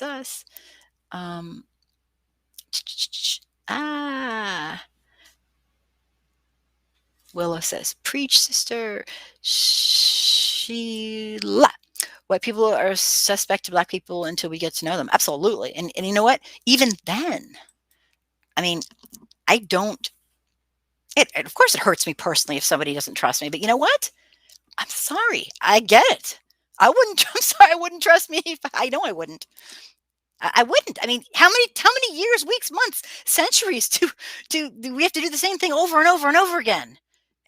us. Um, ah, Willow says, "Preach, sister." Sheila. White people are suspect to black people until we get to know them. Absolutely. And you know what? Even then, I mean, I don't. Of course, it hurts me personally if somebody doesn't trust me. But you know what? I'm sorry. I get it. I wouldn't. I'm sorry. I wouldn't trust me. I know I wouldn't. I wouldn't. I mean, how many years, weeks, months, centuries do we have to do the same thing over and over and over again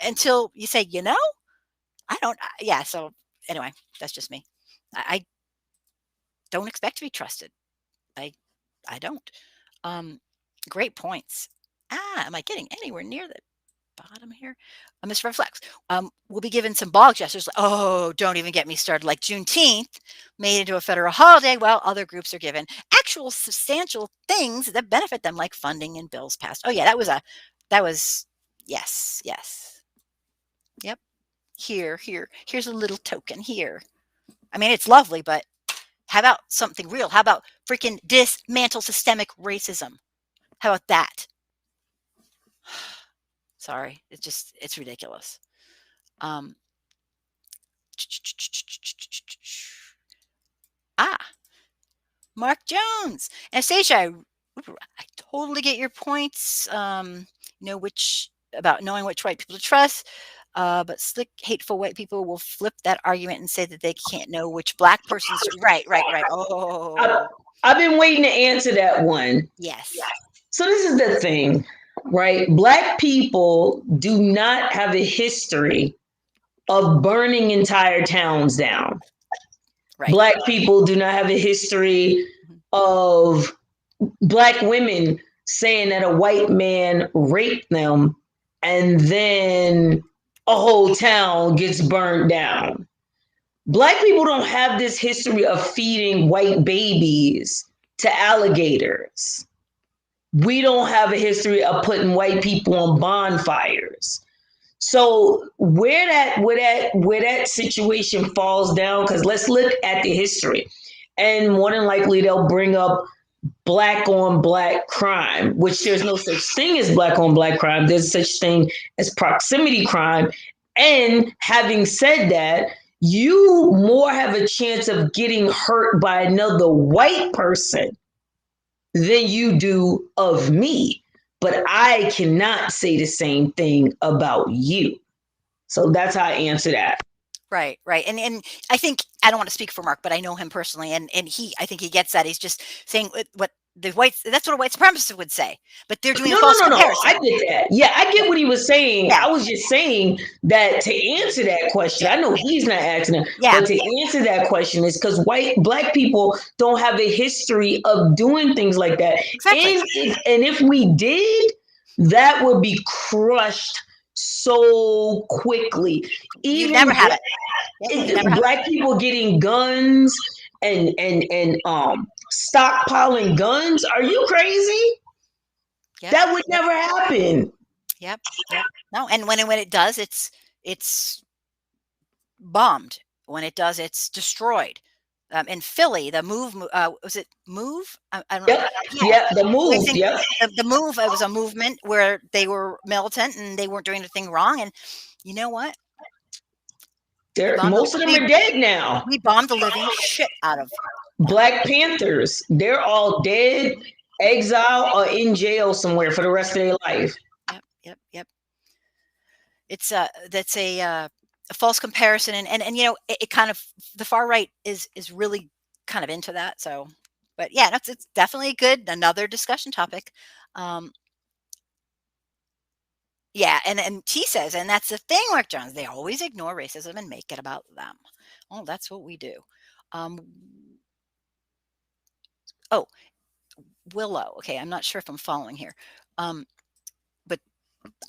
until you say, I don't. Yeah. So anyway, that's just me. I don't expect to be trusted. I I don't. Um, Great points. Am I getting anywhere near the bottom here? Mr. Reflex. We'll be given some bog gestures. Oh, don't even get me started. Like Juneteenth made into a federal holiday, while other groups are given actual substantial things that benefit them, like funding and bills passed. Oh yeah, that was yes, yes, yep. Here's a little token here. I mean, it's lovely, but how about something real? How about freaking dismantle systemic racism? How about that? Sorry, it's ridiculous. Um, Mark Jones, Anastasia. I totally get your points. Which about knowing which white people to trust. But slick, hateful white people will flip that argument and say that they can't know which black person's right. Oh, I've been waiting to answer that one. yes. So this is the thing, right? Black people do not have a history of burning entire towns down. Right. Black people do not have a history of Black women saying that a white man raped them and then a whole town gets burned down. Black people don't have this history of feeding white babies to alligators. We don't have a history of putting white people on bonfires. So where that situation falls down, because let's look at the history, and more than likely they'll bring up black on black crime, which there's no such thing as black on black crime. There's such thing as proximity crime. And having said that, you more have a chance of getting hurt by another white person than you do of me. But I cannot say the same thing about you. So that's how I answer that. Right. And I think, I don't want to speak for Mark, but I know him personally, and I think he gets that. He's just saying what the whites, that's what a white supremacist would say, but they're doing a false comparison. I get that. Yeah, I get what he was saying. Yeah. I was just saying that to answer that question, I know he's not asking it, but to answer that question is because black people don't have a history of doing things like that. Exactly. And if we did, that would be crushed so quickly. You never have it. Black people getting guns and stockpiling guns. Are you crazy? Yep. That would never happen. Yep. No, and when it does, it's bombed. When it does, it's destroyed. In Philly, the move was it Move? I don't know. Yeah, the Move. Yeah, the Move. It was a movement where they were militant and they weren't doing anything wrong. And you know what? Most of them are dead now. We bombed the living shit out of them. Black Panthers, they're all dead, exile, or in jail somewhere for the rest of their life. Yep. It's that's a false comparison, and you know, it kind of, the far right is really kind of into that. So, but yeah, it's definitely another discussion topic. Yeah, and T says, and that's the thing, Mark Jones, they always ignore racism and make it about them. Oh, that's what we do. Oh, Willow. Okay, I'm not sure if I'm following here, but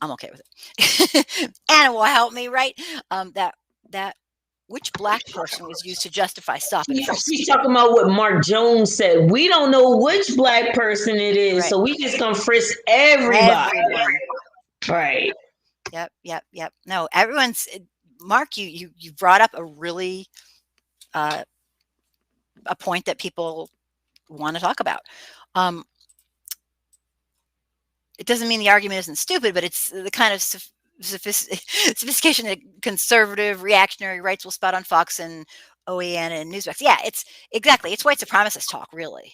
I'm okay with it. Anna will help me, right? That which black person was used to justify stopping? She's talking about what Mark Jones said. We don't know which black person it is, right. So we just gonna frisk everybody. Everyone. Right. Yep. No, everyone's. Mark, you brought up a really a point that people want to talk about. It doesn't mean the argument isn't stupid, but it's the kind of sophistication that conservative reactionary rights will spout on Fox and OAN and Newsmax. Yeah, it's exactly. It's white supremacist talk, really.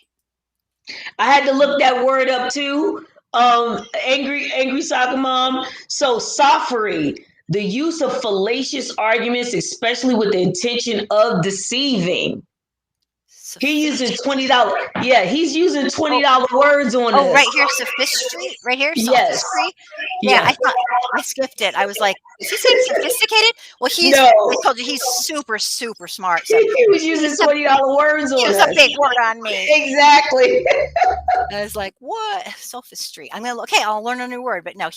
I had to look that word up too. Angry soccer mom. So sophery, the use of fallacious arguments, especially with the intention of deceiving. He using $20. Yeah, he's using $20 words on this. Oh, right here, sophistry. Right here, yes. Yeah, I thought I skipped it. I was like, is he saying sophisticated? Well, I told you he's super smart. So he was using $20 words on this. Use a big word on me. Exactly. I was like, what? Sophistry. I'm gonna okay, I'll learn a new word. But no,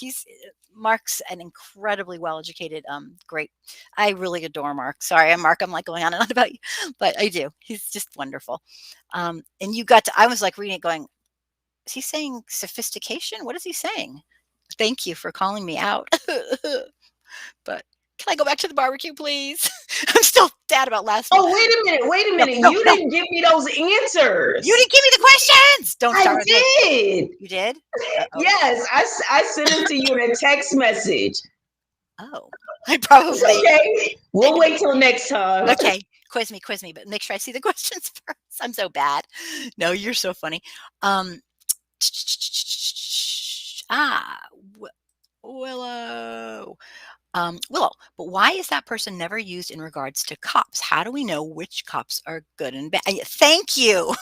Mark's an incredibly well-educated, great. I really adore Mark. Sorry, Mark, I'm like going on and on about you, but I do. He's just wonderful. And I was like reading it going, is he saying sophistication? What is he saying? Thank you for calling me out. But can I go back to the barbecue, please? I'm still sad about last night. Oh, wait a minute. You didn't give me those answers. You didn't give me the questions. Don't start. I did. You did? Yes, I sent it to you in a text message. Oh, I probably. Okay. We'll wait till next time. Okay. Quiz me, but make sure I see the questions first. I'm so bad. No, you're so funny. Willow. Willow, but why is that person never used in regards to cops? How do we know which cops are good and bad? Thank you.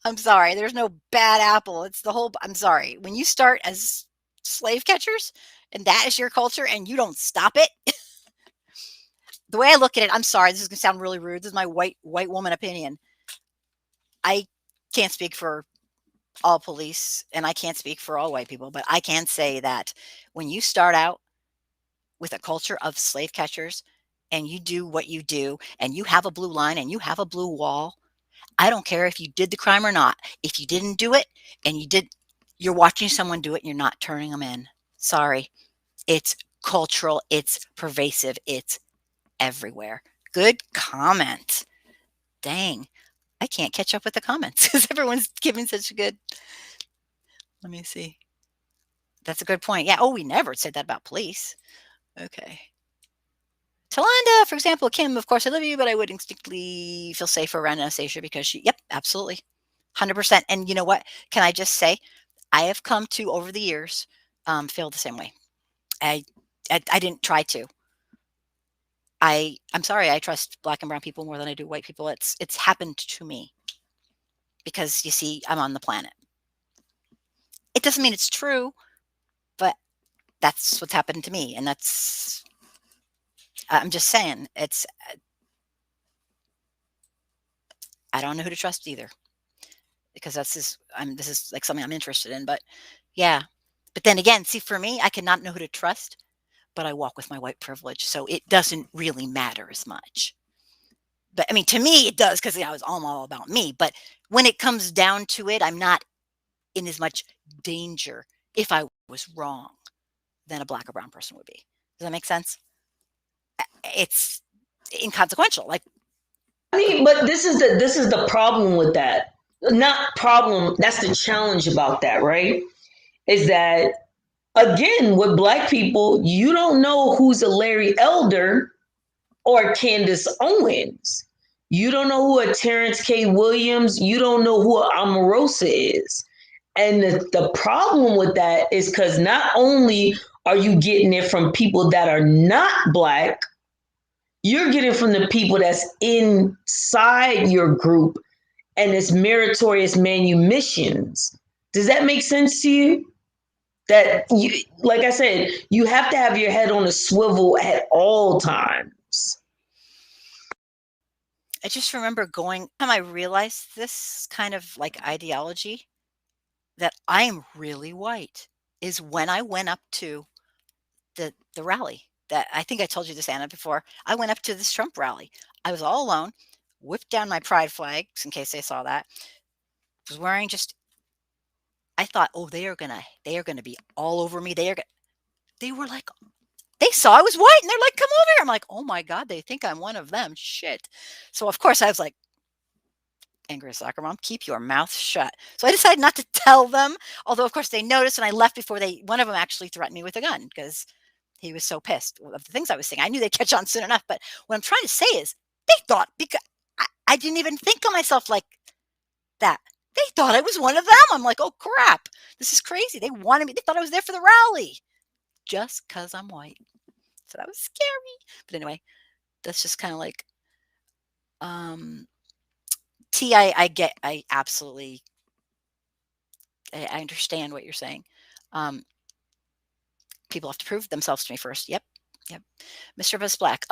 I'm sorry. There's no bad apple. It's the whole. I'm sorry. When you start as slave catchers and that is your culture and you don't stop it. The way I look at it, I'm sorry. This is going to sound really rude. This is my white woman opinion. I can't speak for all police and I can't speak for all white people, but I can say that when you start out with a culture of slave catchers and you do what you do and you have a blue line and you have a blue wall, I don't care if you did the crime or not. If you didn't do it and you're watching someone do it and you're not turning them in. Sorry. It's cultural. It's pervasive. It's everywhere. Good comment. Dang. I can't catch up with the comments because everyone's giving such a good. Let me see. That's a good point. Yeah. Oh, we never said that about police. Okay. Talanda, for example, Kim, of course, I love you, but I would instinctively feel safer around Anastasia because yep, absolutely. 100%. And you know what? Can I just say, I have come to, over the years, feel the same way. I didn't try to. I'm sorry, I trust black and brown people more than I do white people. It's happened to me because you see, I'm on the planet. It doesn't mean it's true, but that's what's happened to me. And I'm just saying I don't know who to trust either because this is like something I'm interested in, but yeah. But then again, see, for me, I cannot know who to trust, but I walk with my white privilege. So it doesn't really matter as much. But I mean, to me, it does because it's all about me. But when it comes down to it, I'm not in as much danger if I was wrong than a black or brown person would be. Does that make sense? It's inconsequential. Like, I mean, but this is the problem with that. Not problem. That's the challenge about that, right? Is that again with black people, you don't know who's a Larry Elder or Candace Owens. You don't know who a Terrence K. Williams, you don't know who a Omarosa is. And the problem with that is because not only are you getting it from people that are not Black, you're getting from the people that's inside your group and it's meritorious manumissions. Does that make sense to you? That you, like I said, you have to have your head on a swivel at all times. I just remember going, time I realized this kind of like ideology that I am really white is when I went up to the rally. That I think I told you this, Anna, before. I went up to this Trump rally. I was all alone, whipped down my pride flags in case they saw that. Was wearing just I thought, oh, they are gonna be all over me. They were like they saw I was white and they're like, come over here. I'm like, oh my God, they think I'm one of them. Shit. So of course I was like, angry soccer mom, keep your mouth shut. So I decided not to tell them, although of course they noticed and I left before one of them actually threatened me with a gun because he was so pissed of the things I was saying. I knew they'd catch on soon enough. But what I'm trying to say is they thought, because I didn't even think of myself like that. They thought I was one of them. I'm like, oh crap, this is crazy. They wanted me. They thought I was there for the rally just because I'm white. So that was scary. But anyway, that's just kind of like, T, I get, I absolutely, I understand what you're saying. People have to prove themselves to me first. Yep. Yep. Mr. Best Black.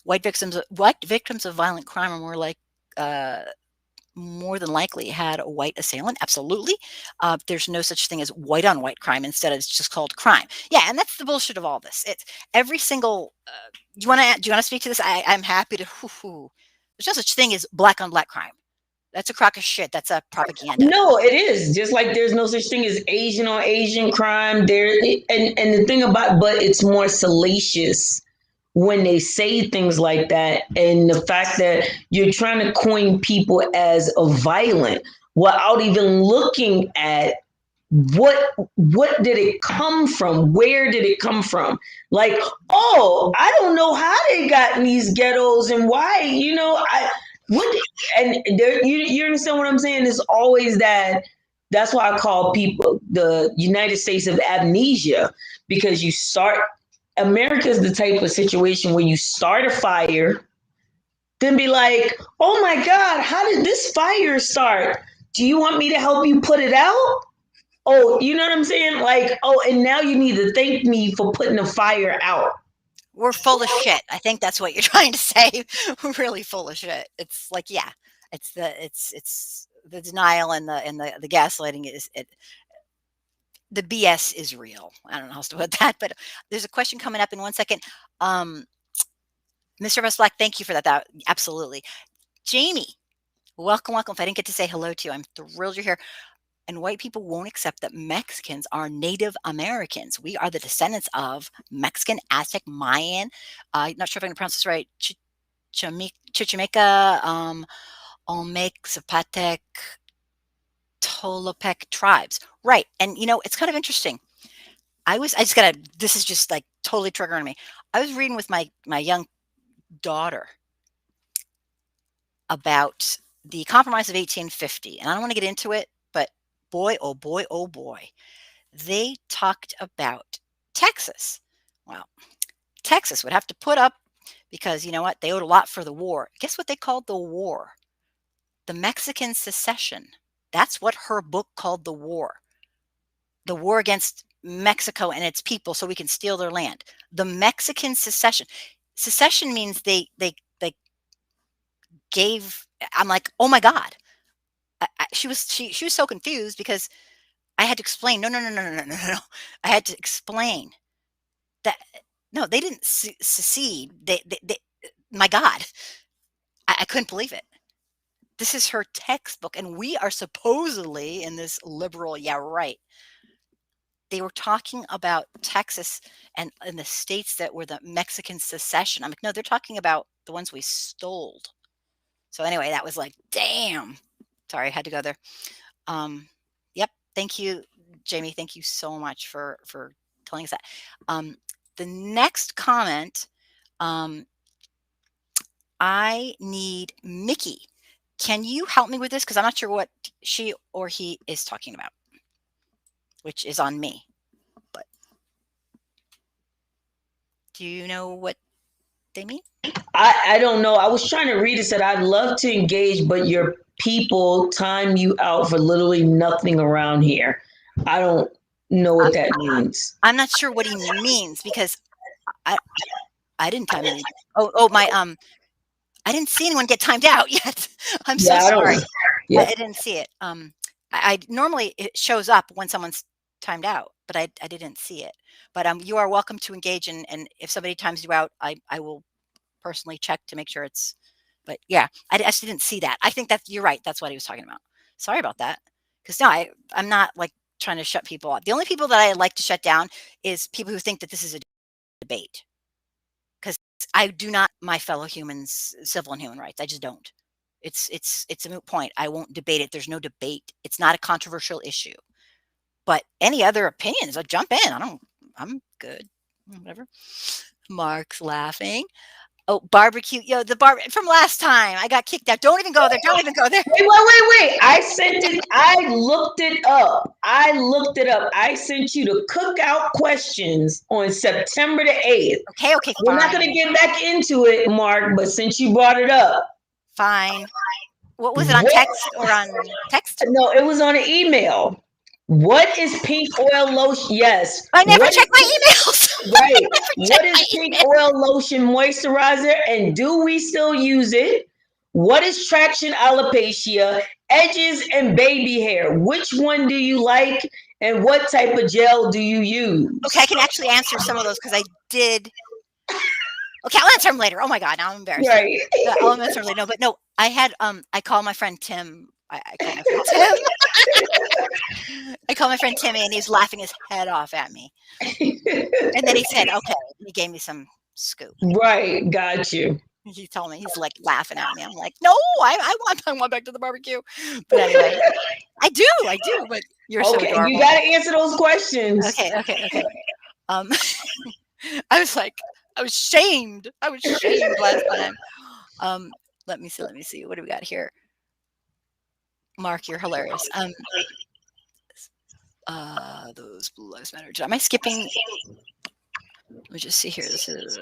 White victims of violent crime are more than likely had a white assailant. Absolutely. There's no such thing as white on white crime. Instead, it's just called crime. Yeah, and that's the bullshit of all this. It's every single. Do you want to speak to this? I'm happy to. There's no such thing as black on black crime. That's a crock of shit. That's a propaganda. No, it is. Just like there's no such thing as Asian on Asian crime. And the thing about, but it's more salacious when they say things like that, and the fact that you're trying to coin people as a violent without even looking at what did it come from? Where did it come from? Like, oh, I don't know how they got in these ghettos and why, and there, you understand what I'm saying? It's always that. That's why I call people the United States of amnesia, because America is the type of situation where you start a fire, then be like, oh my God, how did this fire start? Do you want me to help you put it out? Oh, you know what I'm saying? Like, oh, and now you need to thank me for putting the fire out. We're full of shit. I think that's what you're trying to say. We're really full of shit. It's like, yeah, it's the denial and the gaslighting is it. The BS is real. I don't know how else to put that, but there's a question coming up in 1 second. Mr. Best Black, thank you for that. That absolutely. Jamie, welcome, welcome. If I didn't get to say hello to you, I'm thrilled you're here. And white people won't accept that Mexicans are Native Americans. We are the descendants of Mexican, Aztec, Mayan. Not sure if I can pronounce this right. Chichimeca, Olmec, Zapotec, Toltec tribes. Right. And it's kind of interesting. This is just like totally triggering me. I was reading with my young daughter about the Compromise of 1850. And I don't want to get into it, but boy, oh boy, oh boy. They talked about Texas. Well, Texas would have to put up, because you know what? They owed a lot for the war. Guess what they called the war? The Mexican Secession. That's what her book called the war. The war against Mexico and its people so we can steal their land. The Mexican Secession. Secession means they gave. I'm like, oh my God. She was so confused because I had to explain. No. I had to explain that no, they didn't secede. They my God, I couldn't believe it. This is her textbook, and we are supposedly in this liberal. Yeah, right. They were talking about Texas and the states that were the Mexican secession. I'm like, no, they're talking about the ones we stole. So anyway, that was like, damn. Sorry, I had to go there. Yep. Thank you, Jamie. Thank you so much for telling us that. The next comment, I need Mickey. Can you help me with this? Because I'm not sure what she or he is talking about, which is on me. But do you know what they mean? I don't know. I was trying to read it. Said I'd love to engage, but your people time you out for literally nothing around here. I don't know what that means. I'm not sure what he means because I didn't time any. Oh my I didn't see anyone get timed out yet. I'm so Yeah, I sorry. don't. Yeah. I didn't see it. I normally it shows up when someone's timed out, but I didn't see it. But you are welcome to engage, and if somebody times you out, I will personally check to make sure it's. But yeah, I actually didn't see that. I think that you're right. That's what he was talking about. Sorry about that. Because no, I'm not like trying to shut people up. The only people that I like to shut down is people who think that this is a debate. Because I do not my fellow humans civil and human rights. I just don't. It's a moot point. I won't debate it. There's no debate. It's not a controversial issue. But any other opinions, I'll jump in. I'm good. Whatever. Mark's laughing. Oh, barbecue. Yo, the from last time. I got kicked out. Don't even go there. Don't even go there. Wait. I sent it. I looked it up. I sent you the cookout questions on September the 8th. Okay, We're not going to get back into it, Mark, but since you brought it up. Fine. What was it, on text or on text? No, it was on an email. What is pink oil lotion? Yes. I never check my emails. Right. What is pink oil lotion moisturizer, and do we still use it? What is traction alopecia, edges, and baby hair? Which one do you like, and what type of gel do you use? Okay, I can actually answer some of those because I did. Okay, I'll answer them later. Oh my God, now I'm embarrassed. Right. I'll answer them later. No, but no, I had I called my friend Tim. I called my friend Tim. I called my friend Timmy, and he was laughing his head off at me. And then he said, "Okay," he gave me some scoop. Right, got you. He told me, he's like laughing at me. I'm like, no, I want back to the barbecue. But anyway, I do. But you're so adorable. You got to answer those questions. Okay. I was shamed. I was shamed last time. Let me see. What do we got here? Mark, you're hilarious. Those Blue Lives Matter. Am I skipping? Let me just see here. This is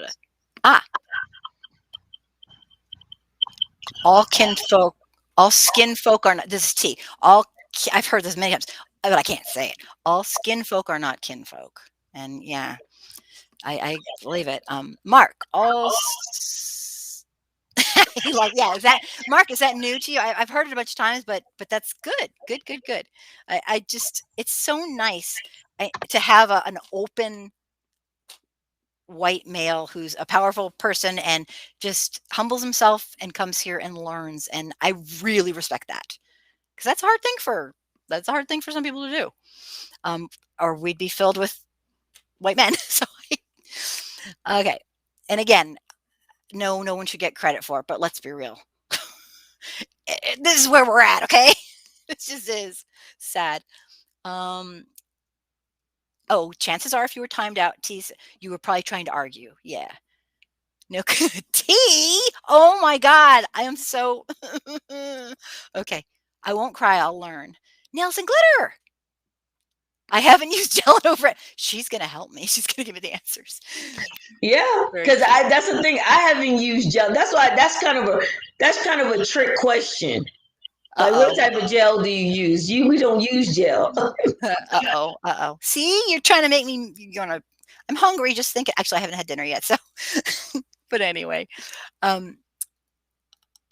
all kinfolk, all skin folk are not. This is T. I've heard this many times, but I can't say it. All skin folk are not kinfolk, and yeah, I believe it. Mark, all. Yeah, is that Mark? Is that new to you? I've heard it a bunch of times, but that's good. I just, it's so nice to have an open white male who's a powerful person and just humbles himself and comes here and learns, and I really respect that, because that's a hard thing for some people to do, or we'd be filled with white men. So okay, and again, no one should get credit for it, but let's be real. This is where we're at, okay? It just is sad. Oh, chances are if you were timed out, T, you were probably trying to argue. Yeah. No, T, oh my God, I am so, okay. I won't cry, I'll learn. Nails and glitter. I haven't used gel over it. She's going to help me. She's going to give me the answers. Yeah, because that's the thing. I haven't used gel. That's why that's kind of a trick question. Like, what type of gel do you use? We don't use gel. See, you're trying to make me. I'm hungry. Just thinking. Actually, I haven't had dinner yet. So, but anyway,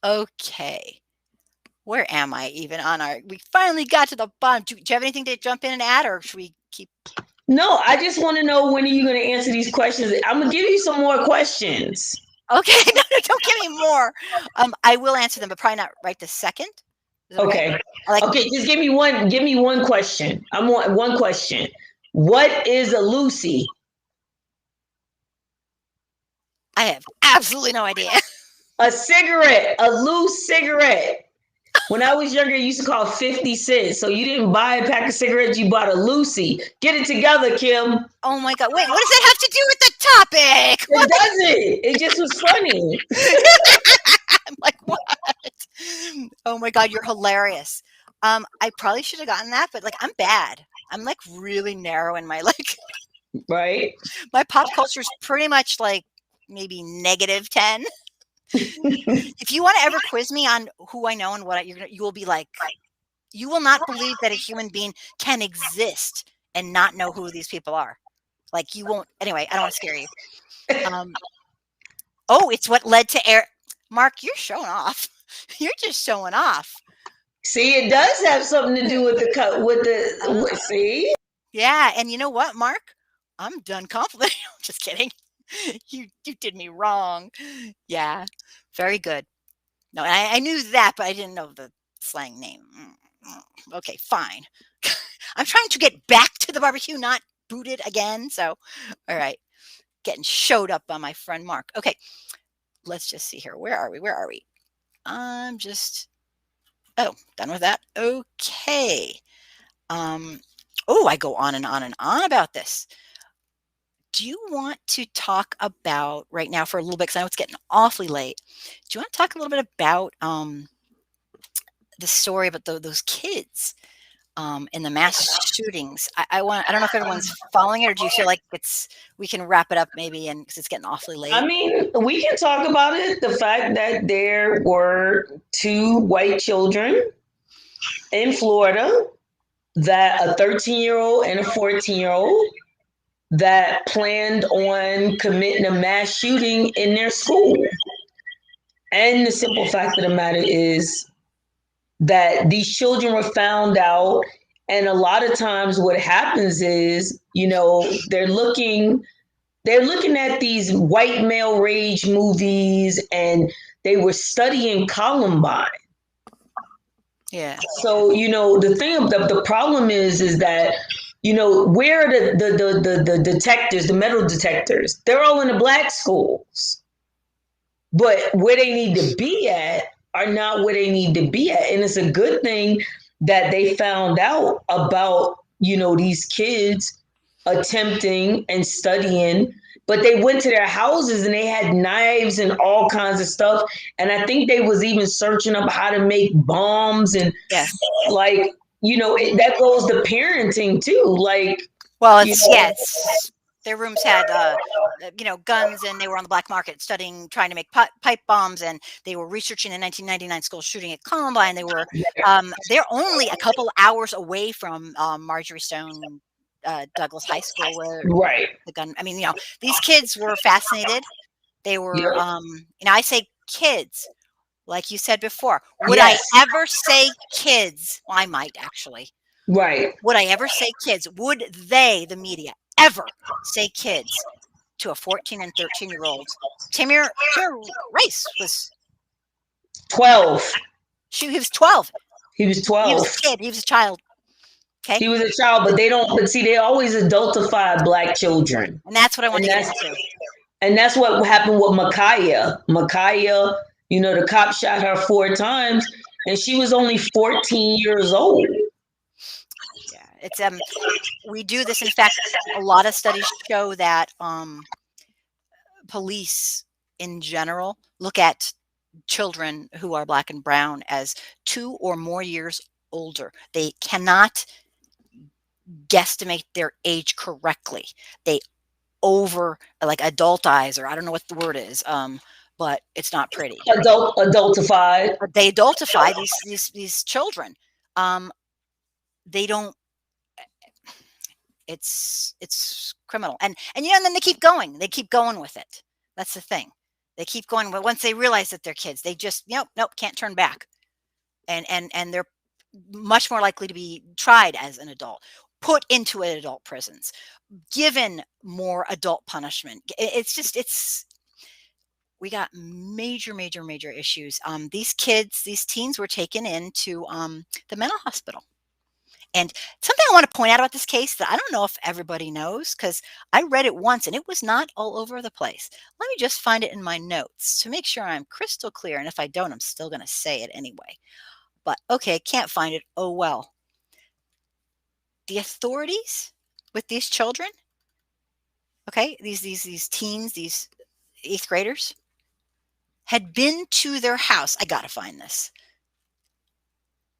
okay. Where am I even on our? We finally got to the bottom. Do you have anything to jump in and add, or should we keep? No, I just want to know, when are you going to answer these questions? I'm going to give you some more questions. Okay, no, don't give me more. I will answer them, but probably not right this second. Okay. Okay, just give me one. Give me one question. I want one question. What is a Lucy? I have absolutely no idea. A cigarette, a loose cigarette. When I was younger, you used to call 50 cents. So you didn't buy a pack of cigarettes, you bought a Lucy. Get it together, Kim. Oh my God. Wait, what does that have to do with the topic? It doesn't. It just was funny. Oh my God, you're hilarious. I probably should have gotten that, but like I'm bad. I'm like really narrow in my like Right? my pop culture is pretty much like maybe -10. If you want to ever quiz me on who I know and you will be like, you will not believe that a human being can exist and not know who these people are. Like you won't. Anyway, I don't want to scare you. Um, oh, it's what led to air. Mark, you're showing off. You're just showing off. See, it does have something to do with the cut with the see? Yeah, and you know what, Mark? I'm done complimenting. Just kidding. You did me wrong. Yeah, very good. No, I knew that, but I didn't know the slang name. Okay, fine. I'm trying to get back to the barbecue, not booted again. So, all right, getting showed up by my friend Mark. Okay, let's just see here. Where are we? Where are we? I'm just done with that. Okay. Um, oh, I go on and on and on about this. Do you want to talk about right now for a little bit? Because I know it's getting awfully late. Do you want to talk a little bit about the story about those kids in the mass shootings? I don't know if everyone's following it, or do you feel like we can wrap it up maybe, and because it's getting awfully late. I mean, we can talk about it. The fact that there were two white children in Florida, that a 13-year-old and a 14-year-old that planned on committing a mass shooting in their school. And the simple fact of the matter is that these children were found out. And a lot of times what happens is, they're looking at these white male rage movies, and they were studying Columbine. Yeah. So, the problem is that, where are the detectors, the metal detectors? They're all in the black schools. But where they need to be at are not where they need to be at. And it's a good thing that they found out about, these kids attempting and studying, but they went to their houses and they had knives and all kinds of stuff. And I think they was even searching up how to make bombs and Yes. like, that goes to parenting too. Like, well, it's their rooms had guns, and they were on the black market trying to make pipe bombs, and they were researching the 1999 school shooting at Columbine. They're only a couple hours away from Marjorie Stone Douglas High School, where right. the gun. I mean, these kids were fascinated. They were, I say kids, like you said before. Would Yes. I ever say kids? Well, I might actually. Right. Would I ever say kids? Would they, the media, ever say kids to a 14 and 13-year-old? Tamir Rice was 12. he was 12. He was 12. He was a kid. He was a child. Okay. He was a child, but they always adultify black children. And that's what I want to get into. And that's what happened with Micaiah. Micaiah, the cop shot her 4 times, and she was only 14 years old. Yeah, it's we do this. In fact, a lot of studies show that police in general look at children who are black and brown as 2 or more years older. They cannot guesstimate their age correctly. They adultize, or I don't know what the word is, but it's not pretty. Adultified. They adultify these children. They don't. It's criminal, and then they keep going. They keep going with it. That's the thing. They keep going, but once they realize that they're kids, they just nope, can't turn back, and they're much more likely to be tried as an adult, put into adult prisons, given more adult punishment. We got major issues. These teens were taken into the mental hospital. And something I want to point out about this case that I don't know if everybody knows, because I read it once and it was not all over the place. Let me just find it in my notes to make sure I'm crystal clear. And if I don't, I'm still going to say it anyway. But okay, I can't find it. Oh, well. The authorities with these children, okay, these teens, these 8th graders, had been to their house. I got to find this.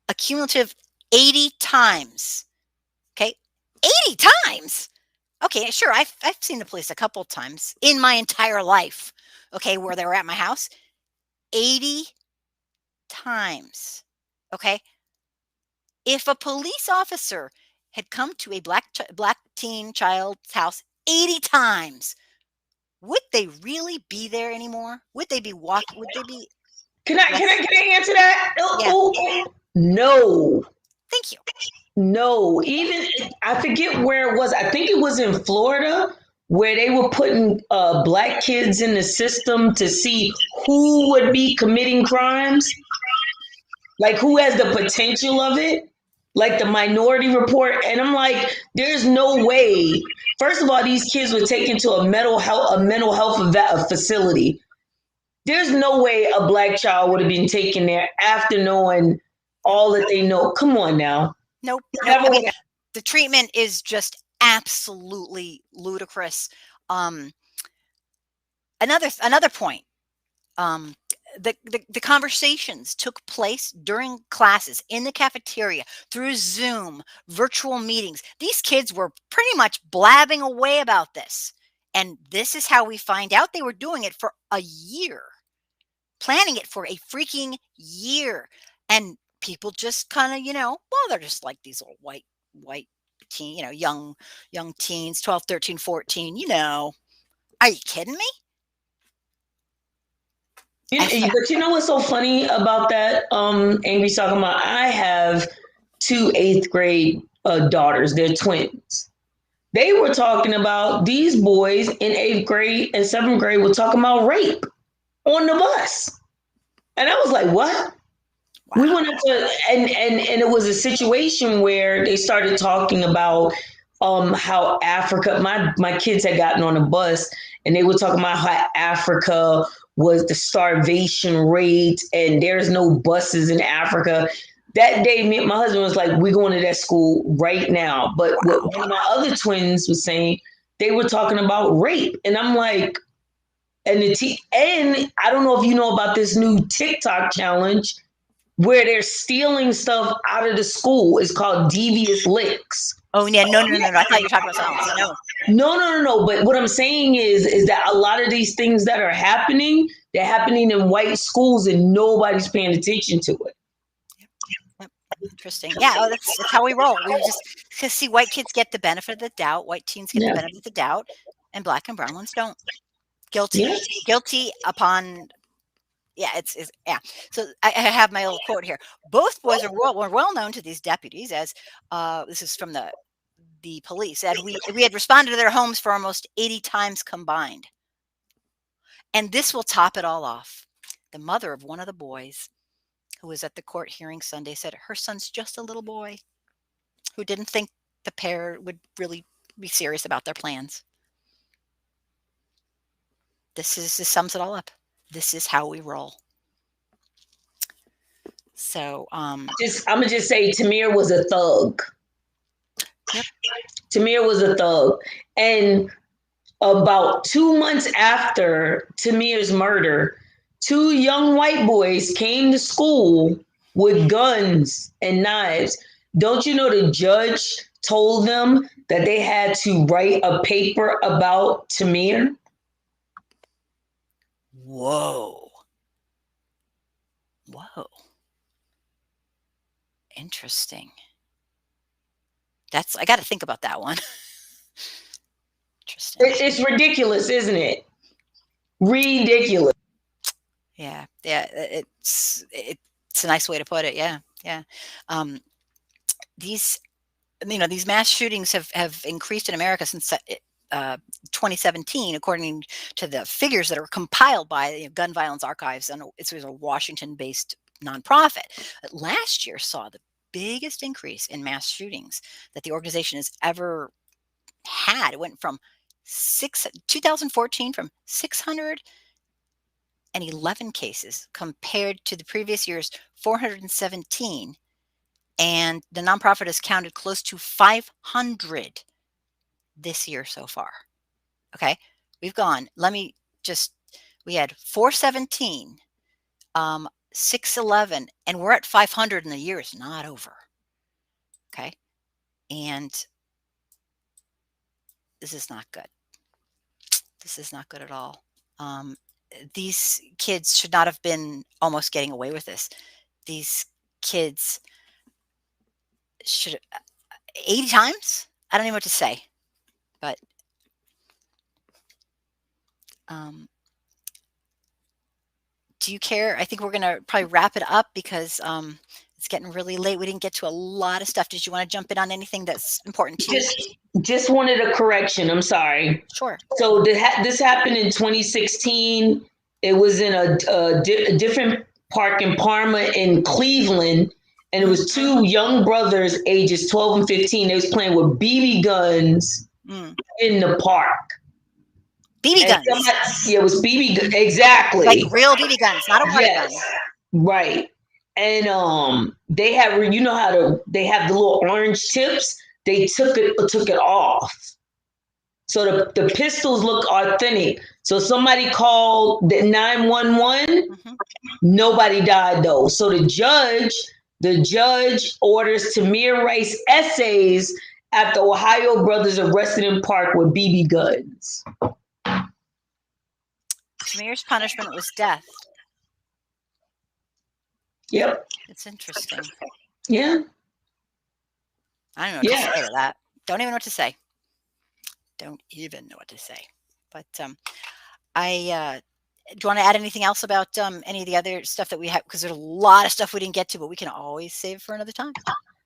a cumulative 80 times. Okay, 80 times. Okay, sure. I've seen the police a couple of times in my entire life. Okay, where they were at my house, 80 times. Okay, if a police officer had come to a black teen child's house 80 times, would they really be there anymore? Would they be walking? Would they be? Can I answer that? Yeah. No. Thank you. No, even I forget where it was. I think it was in Florida where they were putting black kids in the system to see who would be committing crimes, like who has the potential of it, like the minority report. And I'm like, there's no way. First of all, these kids were taken to a mental health facility. There's no way a black child would have been taken there after knowing all that they know. Come on now. Nope. I mean, the treatment is just absolutely ludicrous. Another point. The conversations took place during classes, in the cafeteria, through Zoom, virtual meetings. These kids were pretty much blabbing away about this. And this is how we find out they were doing it for a year, planning it for a freaking year. And people just kind of, well, they're just like these old white teen, young teens, 12, 13, 14, are you kidding me? But you know what's so funny about that? Angry's talking about. I have two 8th grade daughters. They're twins. They were talking about these boys in 8th grade and 7th grade were talking about rape on the bus, and I was like, "What?" Wow. We went up to and it was a situation where they started talking about how Africa. My kids had gotten on a bus and they were talking about how Africa was the starvation rate and there's no buses in Africa. That day, me and my husband was like, "We're going to that school right now." But what one of my other twins was saying, they were talking about rape, and I'm like, and I don't know if you know about this new TikTok challenge where they're stealing stuff out of the school. It's called Devious Licks. Oh yeah, no. I thought you were talking about something else. No. But what I'm saying is that a lot of these things that are happening, they're happening in white schools and nobody's paying attention to it. Yep. Interesting. Yeah, that's how we roll. We just because see, white kids get the benefit of the doubt, white teens get the benefit of the doubt, and black and brown ones don't. Guilty upon. Yeah, it's yeah. So I have my little quote here. Both boys were well known to these deputies as this is from the police, that we had responded to their homes for almost 80 times combined. And this will top it all off. The mother of one of the boys who was at the court hearing Sunday said her son's just a little boy who didn't think the pair would really be serious about their plans. This sums it all up. This is how we roll. So I'm gonna just say Tamir was a thug. Yep. Tamir was a thug. And about 2 months after Tamir's murder, 2 young white boys came to school with guns and knives. Don't you know the judge told them that they had to write a paper about Tamir? Whoa. Interesting. I got to think about that one. Interesting. It's ridiculous, isn't it? Ridiculous. Yeah. It's a nice way to put it. Yeah. These mass shootings have increased in America since 2017, according to the figures that are compiled by Gun Violence Archives, and it's a Washington-based nonprofit. But last year saw the biggest increase in mass shootings that the organization has ever had. It went from 2014 from 611 cases compared to the previous year's 417, and the nonprofit has counted close to 500 this year so far. Okay, we had 417. 611, and we're at 500 and the year is not over. Okay. And this is not good. This is not good at all. These kids should not have been almost getting away with this. These kids should 80 times? I don't even know what to say, but do you care? I think we're going to probably wrap it up because it's getting really late. We didn't get to a lot of stuff. Did you want to jump in on anything that's important to you? Just wanted a correction. I'm sorry. Sure. So this happened in 2016. It was in a different park in Parma in Cleveland. And it was two young brothers, ages 12 and 15. They was playing with BB guns in the park. BB guns? Yeah, it was BB guns. Exactly. Like real BB guns, not a water gun. Right. And they have, you know how they have the little orange tips? They took it off. So the pistols look authentic. So somebody called the 911. Nobody died though. So the judge orders Tamir Rice essays after Ohio brothers arrested in park with BB guns. Tamir's punishment was death. Yep. It's interesting. Yeah. I don't know what to say to that. Don't even know what to say. Don't even know what to say. But do you want to add anything else about any of the other stuff that we have? Because there's a lot of stuff we didn't get to, but we can always save for another time.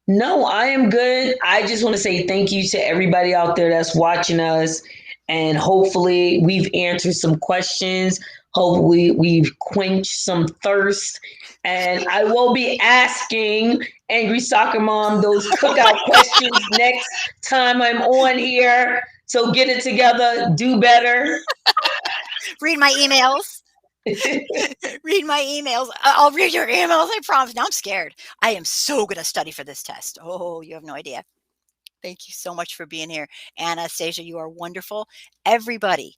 No, I am good. I just want to say thank you to everybody out there that's watching us. And hopefully we've answered some questions. Hopefully we've quenched some thirst. And I will be asking Angry Soccer Mom those cookout questions next time I'm on here. So get it together. Do better. Read my emails. Read my emails. I'll read your emails. I promise. Now I'm scared. I am so going to study for this test. Oh, you have no idea. Thank you so much for being here. Anastasia, you are wonderful. Everybody,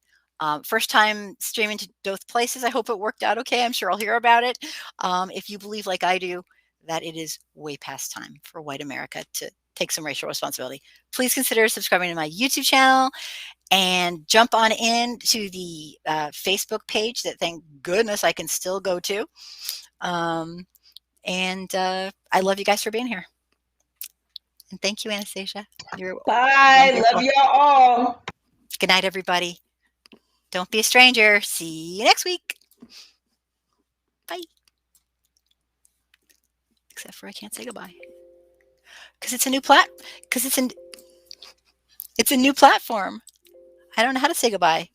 first time streaming to both places. I hope it worked out okay. I'm sure I'll hear about it. If you believe like I do, that it is way past time for white America to take some racial responsibility, please consider subscribing to my YouTube channel and jump on in to the Facebook page that thank goodness I can still go to. I love you guys for being here. And thank you, Anastasia. Bye. Wonderful. Love y'all all. Good night, everybody. Don't be a stranger. See you next week. Bye. Except for I can't say goodbye. Because it's a new it's a new platform. I don't know how to say goodbye.